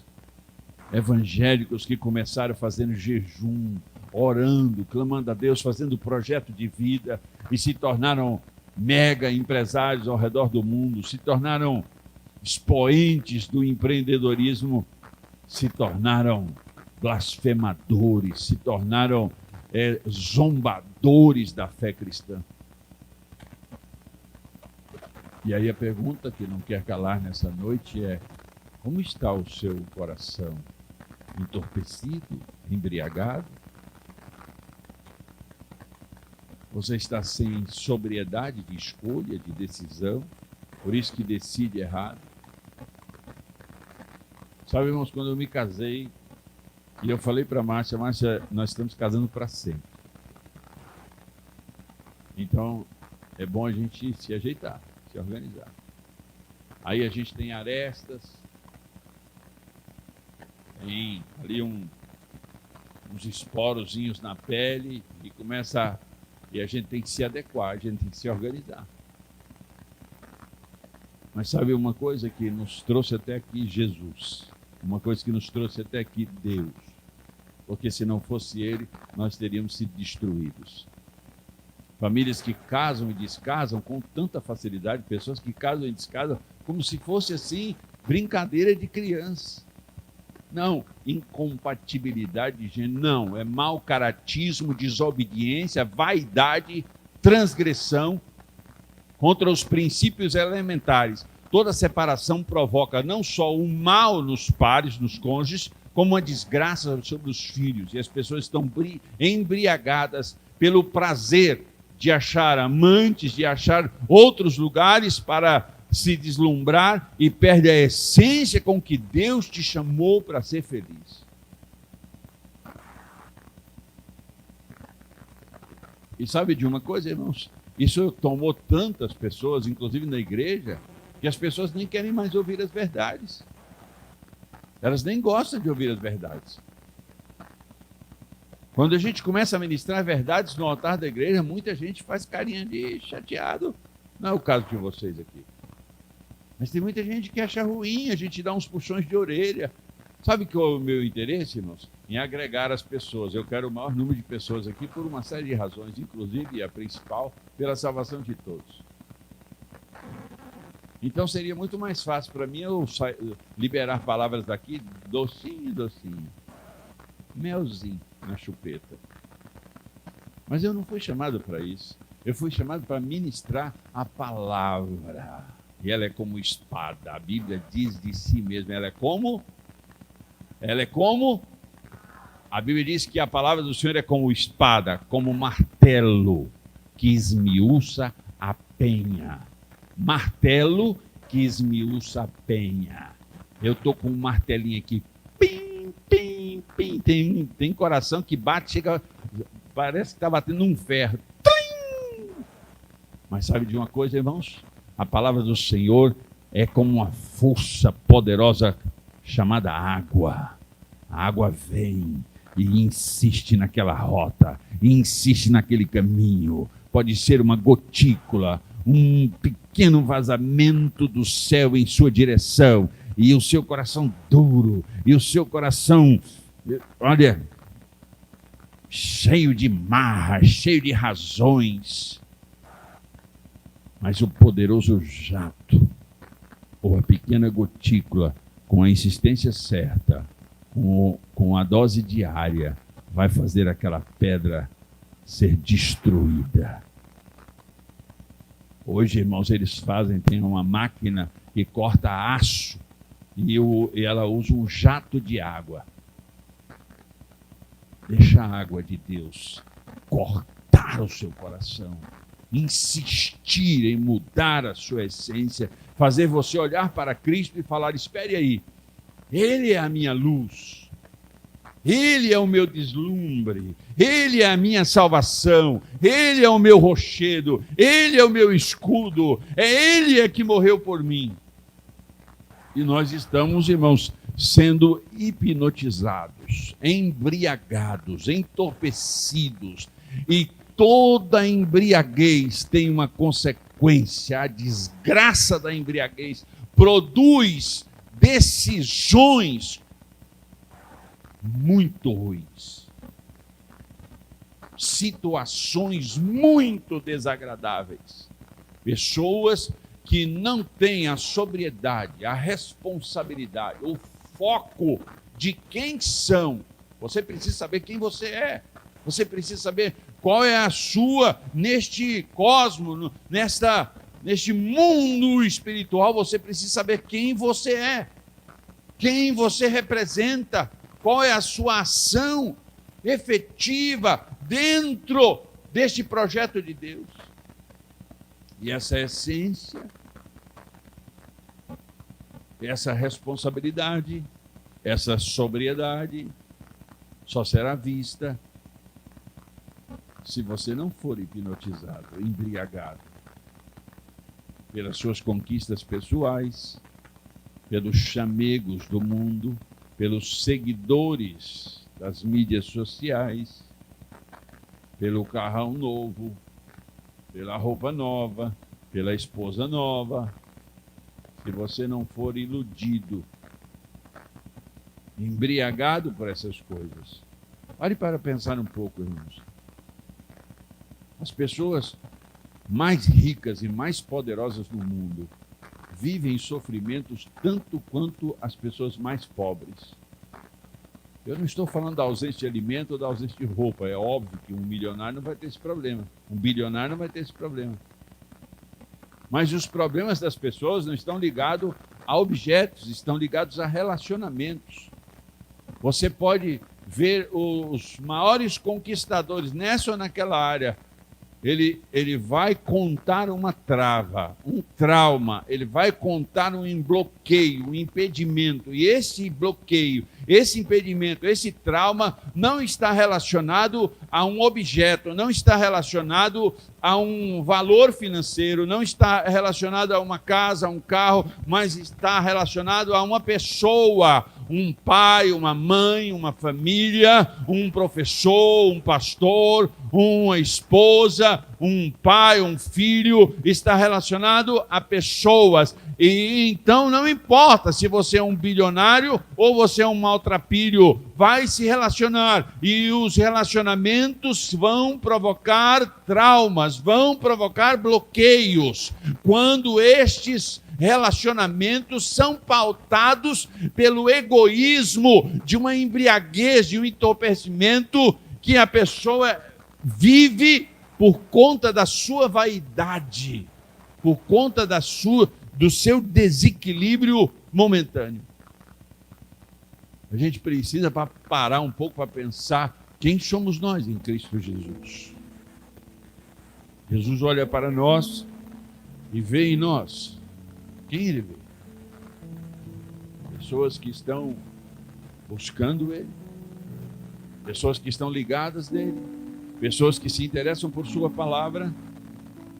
A: evangélicos que começaram fazendo jejum, orando, clamando a Deus, fazendo projeto de vida e se tornaram mega empresários ao redor do mundo, se tornaram expoentes do empreendedorismo, se tornaram blasfemadores, se tornaram zombadores da fé cristã. E aí a pergunta que não quer calar nessa noite é: como está o seu coração? Entorpecido? Embriagado? Você está sem sobriedade de escolha, de decisão, por isso que decide errado? Sabe, irmãos, quando eu me casei, e eu falei para a Márcia, nós estamos casando para sempre. Então, é bom a gente se ajeitar, se organizar. Aí a gente tem arestas, tem ali uns esporozinhos na pele e começa e a gente tem que se adequar, a gente tem que se organizar. Mas sabe uma coisa que nos trouxe até aqui? Jesus. Uma coisa que nos trouxe até aqui? Deus. Porque se não fosse Ele, nós teríamos sido destruídos. Famílias que casam e descasam com tanta facilidade, pessoas que casam e descasam como se fosse assim, brincadeira de criança. Não, incompatibilidade de gênero, não, é mau caratismo, desobediência, vaidade, transgressão contra os princípios elementares. Toda separação provoca não só o mal nos pares, nos cônjuges, como uma desgraça sobre os filhos. E as pessoas estão embriagadas pelo prazer de achar amantes, de achar outros lugares para se deslumbrar e perde a essência com que Deus te chamou para ser feliz. E sabe de uma coisa, irmãos? Isso tomou tantas pessoas, inclusive na igreja, que as pessoas nem querem mais ouvir as verdades. Elas nem gostam de ouvir as verdades. Quando a gente começa a ministrar verdades no altar da igreja, muita gente faz carinha de chateado. Não é o caso de vocês aqui. Mas tem muita gente que acha ruim, a gente dá uns puxões de orelha. Sabe qual é o meu interesse, irmãos? Em agregar as pessoas. Eu quero o maior número de pessoas aqui por uma série de razões, inclusive a principal, pela salvação de todos. Então seria muito mais fácil para mim eu liberar palavras daqui, docinho, docinho, melzinho na chupeta. Mas eu não fui chamado para isso. Eu fui chamado para ministrar a palavra. E ela é como espada. A Bíblia diz de si mesma. Ela é como? A Bíblia diz que a palavra do Senhor é como espada, como martelo que esmiuça a penha. Martelo que esmiuça a penha. Eu estou com um martelinho aqui. Pim, pim, pim. Tem coração que bate, chega, parece que está batendo um ferro. Tlim! Mas sabe de uma coisa, irmãos? A palavra do Senhor é como uma força poderosa chamada água. A água vem e insiste naquela rota, e insiste naquele caminho. Pode ser uma gotícula, um pequeno vazamento do céu em sua direção, e o seu coração duro, e o seu coração, olha, cheio de marra, cheio de razões. Mas o poderoso jato, ou a pequena gotícula, com a insistência certa, com a dose diária, vai fazer aquela pedra ser destruída. Hoje, irmãos, eles tem uma máquina que corta aço e ela usa um jato de água. Deixa a água de Deus cortar o seu coração, insistir em mudar a sua essência, fazer você olhar para Cristo e falar: espere aí, Ele é a minha luz, Ele é o meu deslumbre, Ele é a minha salvação, Ele é o meu rochedo, Ele é o meu escudo, é Ele que morreu por mim. E nós estamos, irmãos, sendo hipnotizados, embriagados, entorpecidos, e toda embriaguez tem uma consequência. A desgraça da embriaguez produz decisões muito ruins, situações muito desagradáveis. Pessoas que não têm a sobriedade, a responsabilidade, o foco de quem são. Você precisa saber quem você é. Você precisa saber qual é a sua, neste cosmos, neste mundo espiritual. Você precisa saber quem você é, quem você representa, qual é a sua ação efetiva dentro deste projeto de Deus. E essa essência, essa responsabilidade, essa sobriedade só será vista se você não for hipnotizado, embriagado pelas suas conquistas pessoais, pelos chamegos do mundo, pelos seguidores das mídias sociais, pelo carrão novo, pela roupa nova, pela esposa nova. Se você não for iludido, embriagado por essas coisas. Pare para pensar um pouco, irmãos. As pessoas mais ricas e mais poderosas do mundo vivem sofrimentos tanto quanto as pessoas mais pobres. Eu não estou falando da ausência de alimento ou da ausência de roupa. É óbvio que um milionário não vai ter esse problema. Um bilionário não vai ter esse problema. Mas os problemas das pessoas não estão ligados a objetos, estão ligados a relacionamentos. Você pode ver os maiores conquistadores nessa ou naquela área. Ele vai contar uma trava, um trauma, ele vai contar um bloqueio, um impedimento. E esse bloqueio, esse impedimento, esse trauma não está relacionado a um objeto, não está relacionado a um valor financeiro, não está relacionado a uma casa, a um carro, mas está relacionado a uma pessoa, um pai, uma mãe, uma família, um professor, um pastor, uma esposa, um pai, um filho, está relacionado a pessoas. E então não importa se você é um bilionário ou você é um maltrapilho, vai se relacionar. E os relacionamentos vão provocar traumas, vão provocar bloqueios. Quando estes relacionamentos são pautados pelo egoísmo de uma embriaguez, de um entorpecimento que a pessoa vive por conta da sua vaidade, por conta do seu desequilíbrio momentâneo. A gente precisa parar um pouco para pensar quem somos nós em Cristo Jesus. Jesus olha para nós e vê em nós quem Ele vê. Pessoas que estão buscando Ele, pessoas que estão ligadas nele, pessoas que se interessam por sua palavra,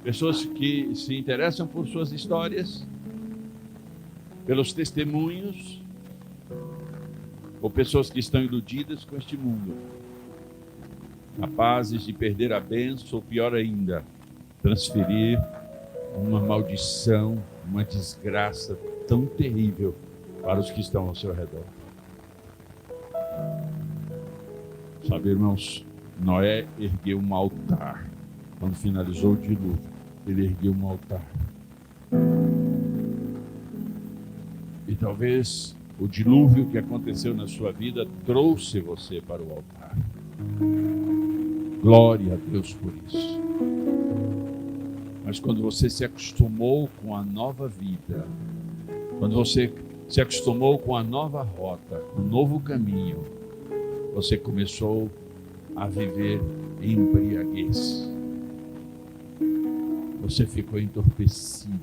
A: pessoas que se interessam por suas histórias, pelos testemunhos, ou pessoas que estão iludidas com este mundo, capazes de perder a bênção, ou pior ainda, transferir uma maldição, uma desgraça tão terrível para os que estão ao seu redor. Sabe, irmãos, Noé ergueu um altar. Quando finalizou o dilúvio, ele ergueu um altar. E talvez o dilúvio que aconteceu na sua vida trouxe você para o altar. Glória a Deus por isso. Mas quando você se acostumou com a nova vida, quando você se acostumou com a nova rota, com o novo caminho, você começou a viver em embriaguez. Você ficou entorpecido,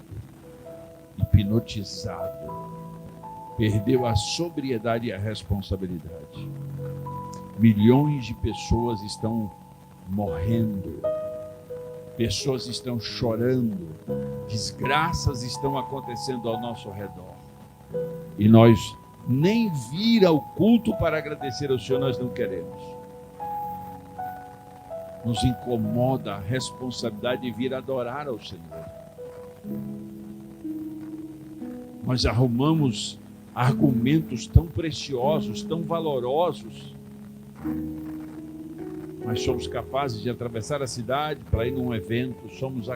A: hipnotizado, perdeu a sobriedade e a responsabilidade. Milhões de pessoas estão morrendo, pessoas estão chorando, desgraças estão acontecendo ao nosso redor. E nós nem vir ao culto para agradecer ao Senhor nós não queremos. Nos incomoda a responsabilidade de vir adorar ao Senhor. Nós arrumamos argumentos tão preciosos, tão valorosos, mas somos capazes de atravessar a cidade para ir num evento, somos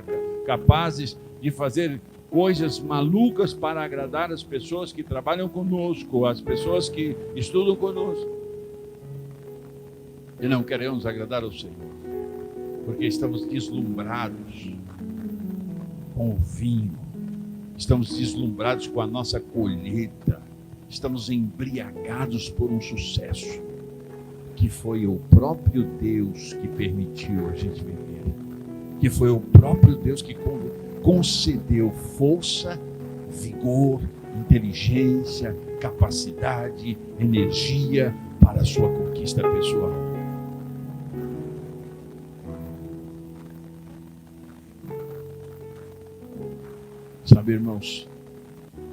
A: capazes de fazer coisas malucas para agradar as pessoas que trabalham conosco, as pessoas que estudam conosco. E não queremos agradar ao Senhor, porque estamos deslumbrados com o vinho, estamos deslumbrados com a nossa colheita, estamos embriagados por um sucesso que foi o próprio Deus que permitiu a gente viver, que foi o próprio Deus que concedeu força, vigor, inteligência, capacidade, energia para a sua conquista pessoal. Sabe, irmãos,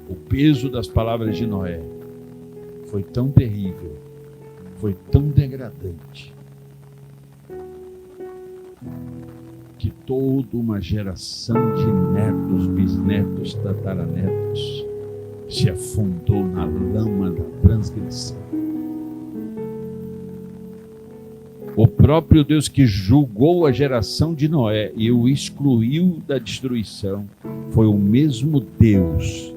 A: o peso das palavras de Noé foi tão terrível, foi tão degradante, que toda uma geração de netos, bisnetos, tataranetos se afundou na lama da transgressão. O próprio Deus que julgou a geração de Noé e o excluiu da destruição foi o mesmo Deus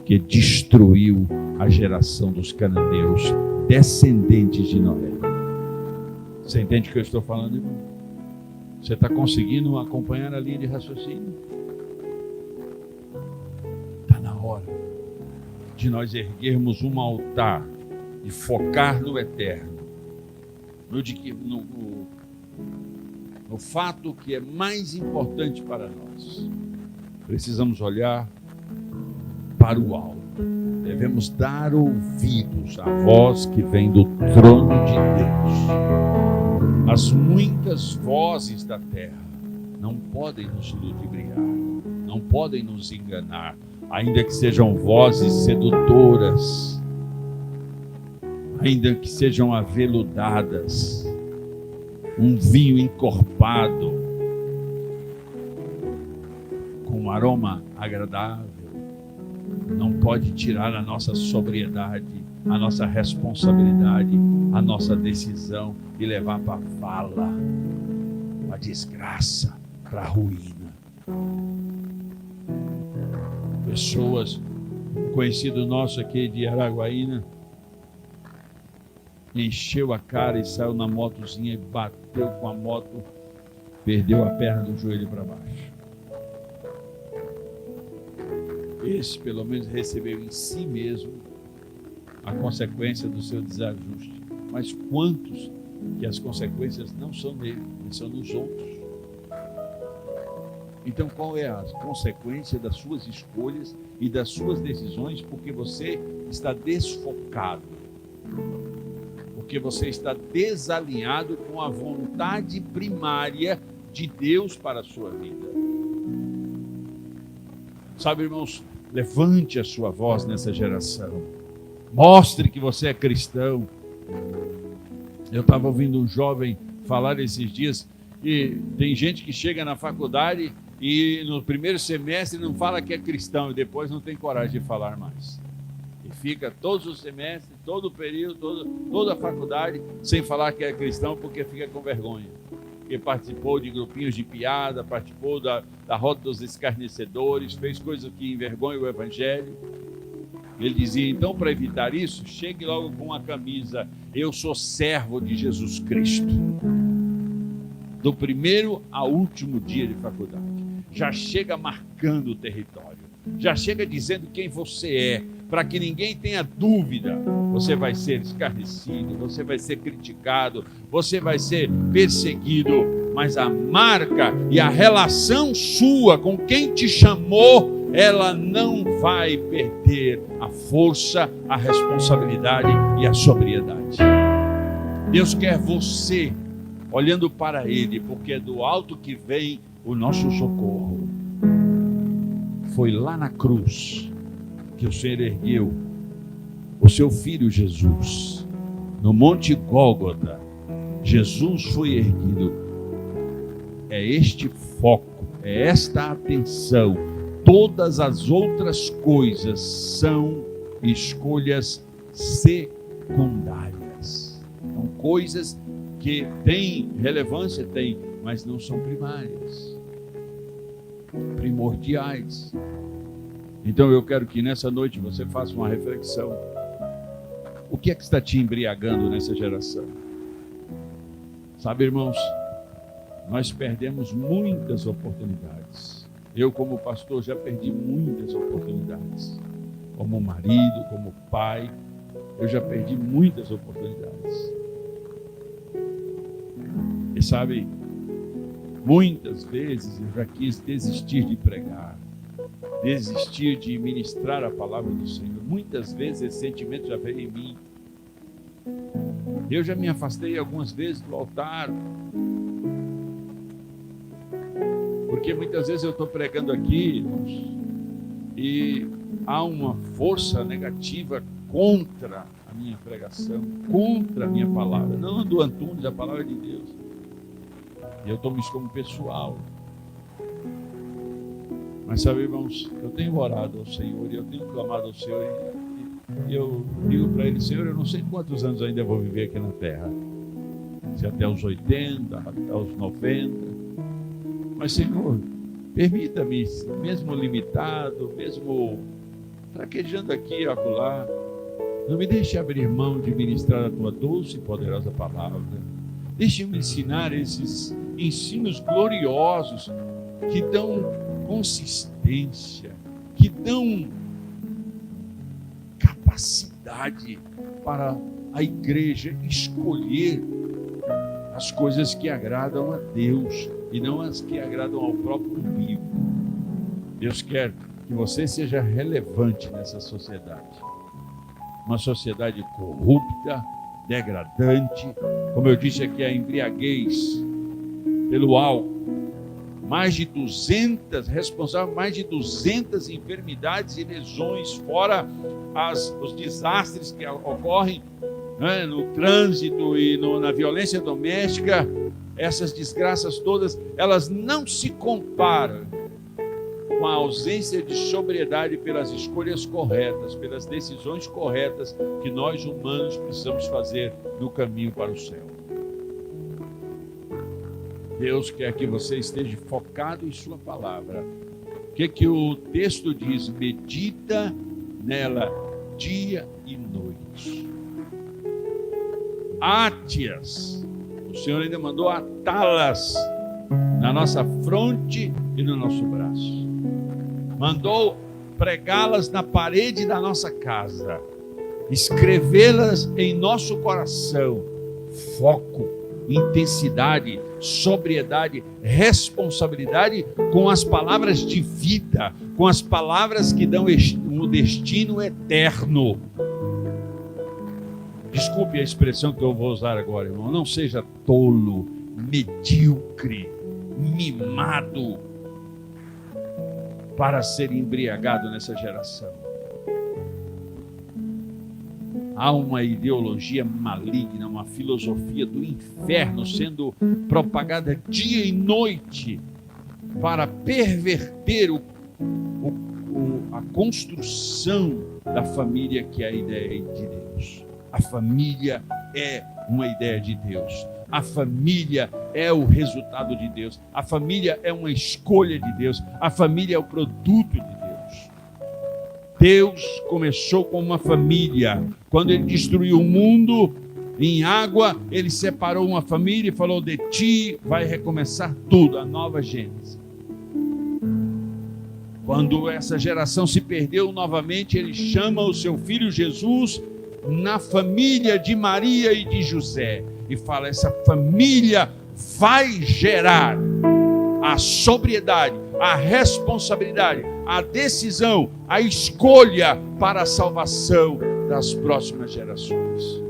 A: que destruiu a geração dos cananeus, descendentes de Noé. Você entende o que eu estou falando, irmão? Você está conseguindo acompanhar a linha de raciocínio? Está na hora de nós erguermos um altar e focar no eterno, no fato que é mais importante para nós. Precisamos olhar para o alto. Devemos dar ouvidos à voz que vem do trono de Deus. As muitas vozes da terra não podem nos ludibriar, não podem nos enganar, ainda que sejam vozes sedutoras, ainda que sejam aveludadas, um vinho encorpado, com um aroma agradável, não pode tirar a nossa sobriedade, a nossa responsabilidade, a nossa decisão e levar para a vala, para a desgraça, para a ruína. Pessoas, um conhecido nosso aqui de Araguaína, encheu a cara e saiu na motozinha e bateu com a moto perdeu a perna do joelho para baixo. Esse, pelo menos, recebeu em si mesmo a consequência do seu desajuste. Mas quantos que as consequências não são nele, mas são nos outros? Então, qual é a consequência das suas escolhas e das suas decisões? Porque você está desfocado, porque você está desalinhado com a vontade primária de Deus para a sua vida. Sabe, irmãos, levante a sua voz nessa geração. Mostre que você é cristão. Eu estava ouvindo um jovem falar esses dias e tem gente que chega na faculdade e no primeiro semestre não fala que é cristão e depois não tem coragem de falar mais. E fica todos os semestres, todo o período, toda a faculdade sem falar que é cristão porque fica com vergonha. Porque participou de grupinhos de piada, participou da roda dos escarnecedores, fez coisas que envergonham o evangelho. Ele dizia, então, para evitar isso, chegue logo com a camisa, eu sou servo de Jesus Cristo. Do primeiro ao último dia de faculdade. Já chega marcando o território. Já chega dizendo quem você é, para que ninguém tenha dúvida. Você vai ser escarnecido, você vai ser criticado, você vai ser perseguido, mas a marca e a relação sua com quem te chamou, ela não vai perder a força, a responsabilidade e a sobriedade. Deus quer você olhando para Ele, porque é do alto que vem o nosso socorro. Foi lá na cruz que o Senhor ergueu o seu Filho Jesus. No Monte Gólgota, Jesus foi erguido. É este foco, é esta atenção. Todas as outras coisas são escolhas secundárias. São coisas que têm relevância, têm, mas não são primárias, primordiais. Então eu quero que nessa noite você faça uma reflexão. O que é que está te embriagando nessa geração? Sabe, irmãos, nós perdemos muitas oportunidades. Eu, como pastor, já perdi muitas oportunidades. Como marido, como pai, eu já perdi muitas oportunidades. E sabe, muitas vezes eu já quis desistir de pregar, desistir de ministrar a palavra do Senhor. Muitas vezes esse sentimento já veio em mim. Eu já me afastei algumas vezes do altar, porque muitas vezes eu estou pregando aqui, irmãos, e há uma força negativa contra a minha pregação, contra a minha palavra, não do Antunes, a palavra de Deus. E eu tomo isso como pessoal. Mas sabe, irmãos, eu tenho orado ao Senhor, e eu tenho clamado ao Senhor, e eu digo para Ele, Senhor, eu não sei quantos anos ainda vou viver aqui na terra, se até os 80, até os 90, mas Senhor, permita-me, mesmo limitado, mesmo fraquejando aqui e acolá, não me deixe abrir mão de ministrar a Tua doce e poderosa palavra. Deixe-me ensinar esses ensinos gloriosos que dão consistência, que dão capacidade para a igreja escolher as coisas que agradam a Deus e não as que agradam ao próprio umbigo. Deus quer que você seja relevante nessa sociedade. Uma sociedade corrupta, degradante, como eu disse aqui, a embriaguez pelo álcool, responsável por mais de 200 enfermidades e lesões, fora os desastres que ocorrem, né, no trânsito e na violência doméstica. Essas desgraças todas, elas não se comparam com a ausência de sobriedade pelas escolhas corretas, pelas decisões corretas que nós humanos precisamos fazer no caminho para o céu. Deus quer que você esteja focado em sua palavra. O que o texto diz? Medita nela dia e noite. Ate-as. O Senhor ainda mandou atá-las na nossa fronte e no nosso braço. Mandou pregá-las na parede da nossa casa, escrevê-las em nosso coração. Foco, intensidade, sobriedade, responsabilidade com as palavras de vida, com as palavras que dão um destino eterno. Desculpe a expressão que eu vou usar agora, irmão. Não seja tolo, medíocre, mimado para ser embriagado nessa geração. Há uma ideologia maligna, uma filosofia do inferno sendo propagada dia e noite para perverter a construção da família, que é a ideia de Deus. A família é uma ideia de Deus. A família é o resultado de Deus. A família é uma escolha de Deus. A família é o produto de Deus. Deus começou com uma família. Quando Ele destruiu o mundo em água, Ele separou uma família e falou: de ti vai recomeçar tudo, a nova Gênesis. Quando essa geração se perdeu novamente, Ele chama o seu filho Jesus na família de Maria e de José e fala: essa família vai gerar a sobriedade, a responsabilidade, a decisão, a escolha para a salvação das próximas gerações.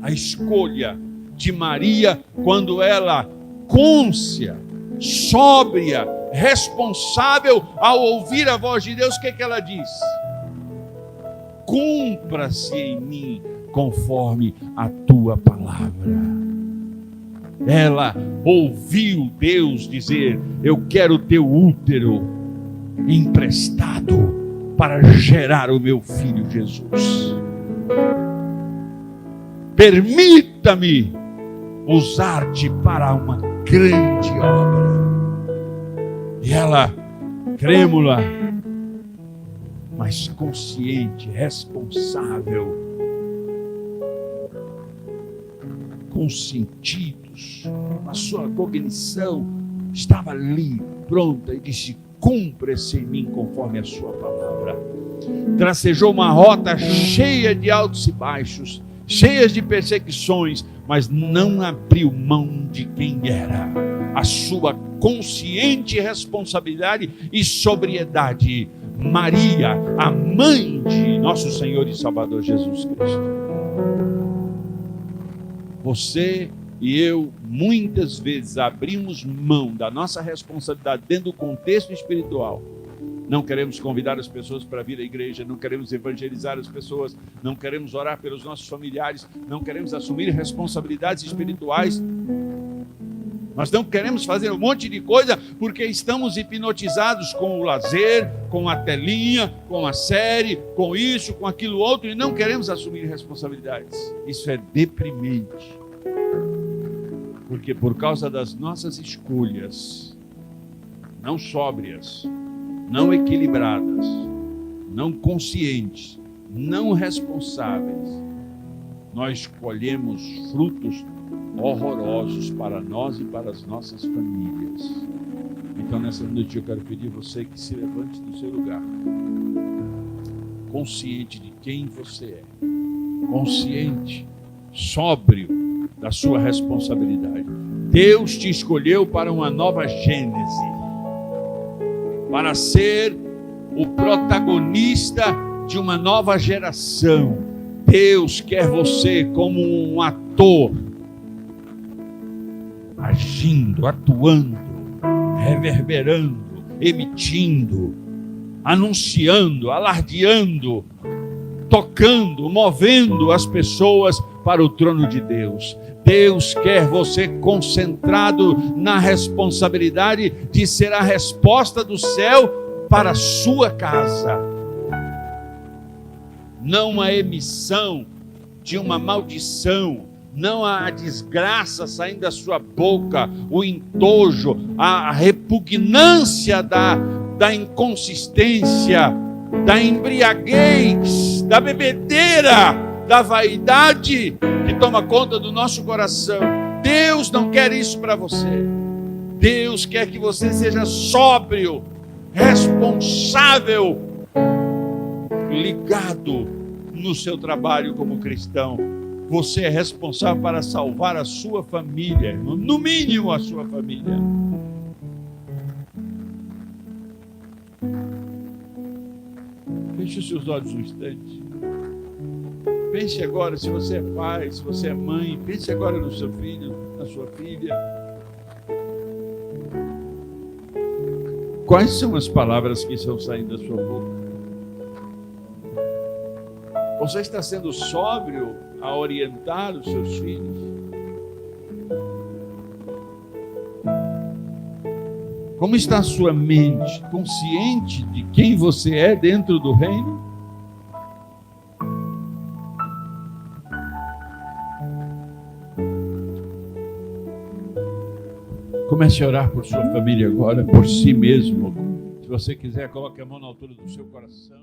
A: A escolha de Maria, quando ela, cônscia, sóbria, responsável, ao ouvir a voz de Deus, o que ela diz? Cumpra-se em mim conforme a tua palavra. Ela ouviu Deus dizer: eu quero o teu útero emprestado para gerar o meu filho Jesus. Permita-me usar-te para uma grande obra. E ela, trêmula, mas consciente, responsável, com sentidos, a sua cognição estava ali, pronta, e disse: cumpra-se em mim conforme a sua palavra. Tracejou uma rota cheia de altos e baixos, cheias de perseguições, mas não abriu mão de quem era, a sua consciente responsabilidade e sobriedade. Maria, a mãe de nosso Senhor e Salvador Jesus Cristo. Você e eu, muitas vezes, abrimos mão da nossa responsabilidade dentro do contexto espiritual. Não queremos convidar as pessoas para vir à igreja, não queremos evangelizar as pessoas, não queremos orar pelos nossos familiares, não queremos assumir responsabilidades espirituais. Nós não queremos fazer um monte de coisa porque estamos hipnotizados com o lazer, com a telinha, com a série, com isso, com aquilo outro, e não queremos assumir responsabilidades. Isso é deprimente. Porque por causa das nossas escolhas, não sóbrias, não equilibradas, não conscientes, não responsáveis, nós colhemos frutos horrorosos para nós e para as nossas famílias. Então nessa noite eu quero pedir a você que se levante do seu lugar, consciente de quem você é, consciente, sóbrio da sua responsabilidade. Deus te escolheu para uma nova Gênese, para ser o protagonista de uma nova geração. Deus quer você como um ator, agindo, atuando, reverberando, emitindo, anunciando, alardeando, tocando, movendo as pessoas para o trono de Deus. Deus quer você concentrado na responsabilidade de ser a resposta do céu para a sua casa. Não a emissão de uma maldição, não a desgraça saindo da sua boca, o entojo, a repugnância da inconsistência, da embriaguez, da bebedeira, da vaidade que toma conta do nosso coração. Deus não quer isso para você. Deus quer que você seja sóbrio, responsável, ligado no seu trabalho como cristão. Você é responsável para salvar a sua família, no mínimo a sua família. Feche os seus olhos um instante. Pense agora, se você é pai, se você é mãe, pense agora no seu filho, na sua filha. Quais são as palavras que estão saindo da sua boca? Você está sendo sóbrio a orientar os seus filhos? Como está a sua mente? Consciente de quem você é dentro do reino? Comece a orar por sua família agora, por si mesmo. Se você quiser, coloque a mão na altura do seu coração.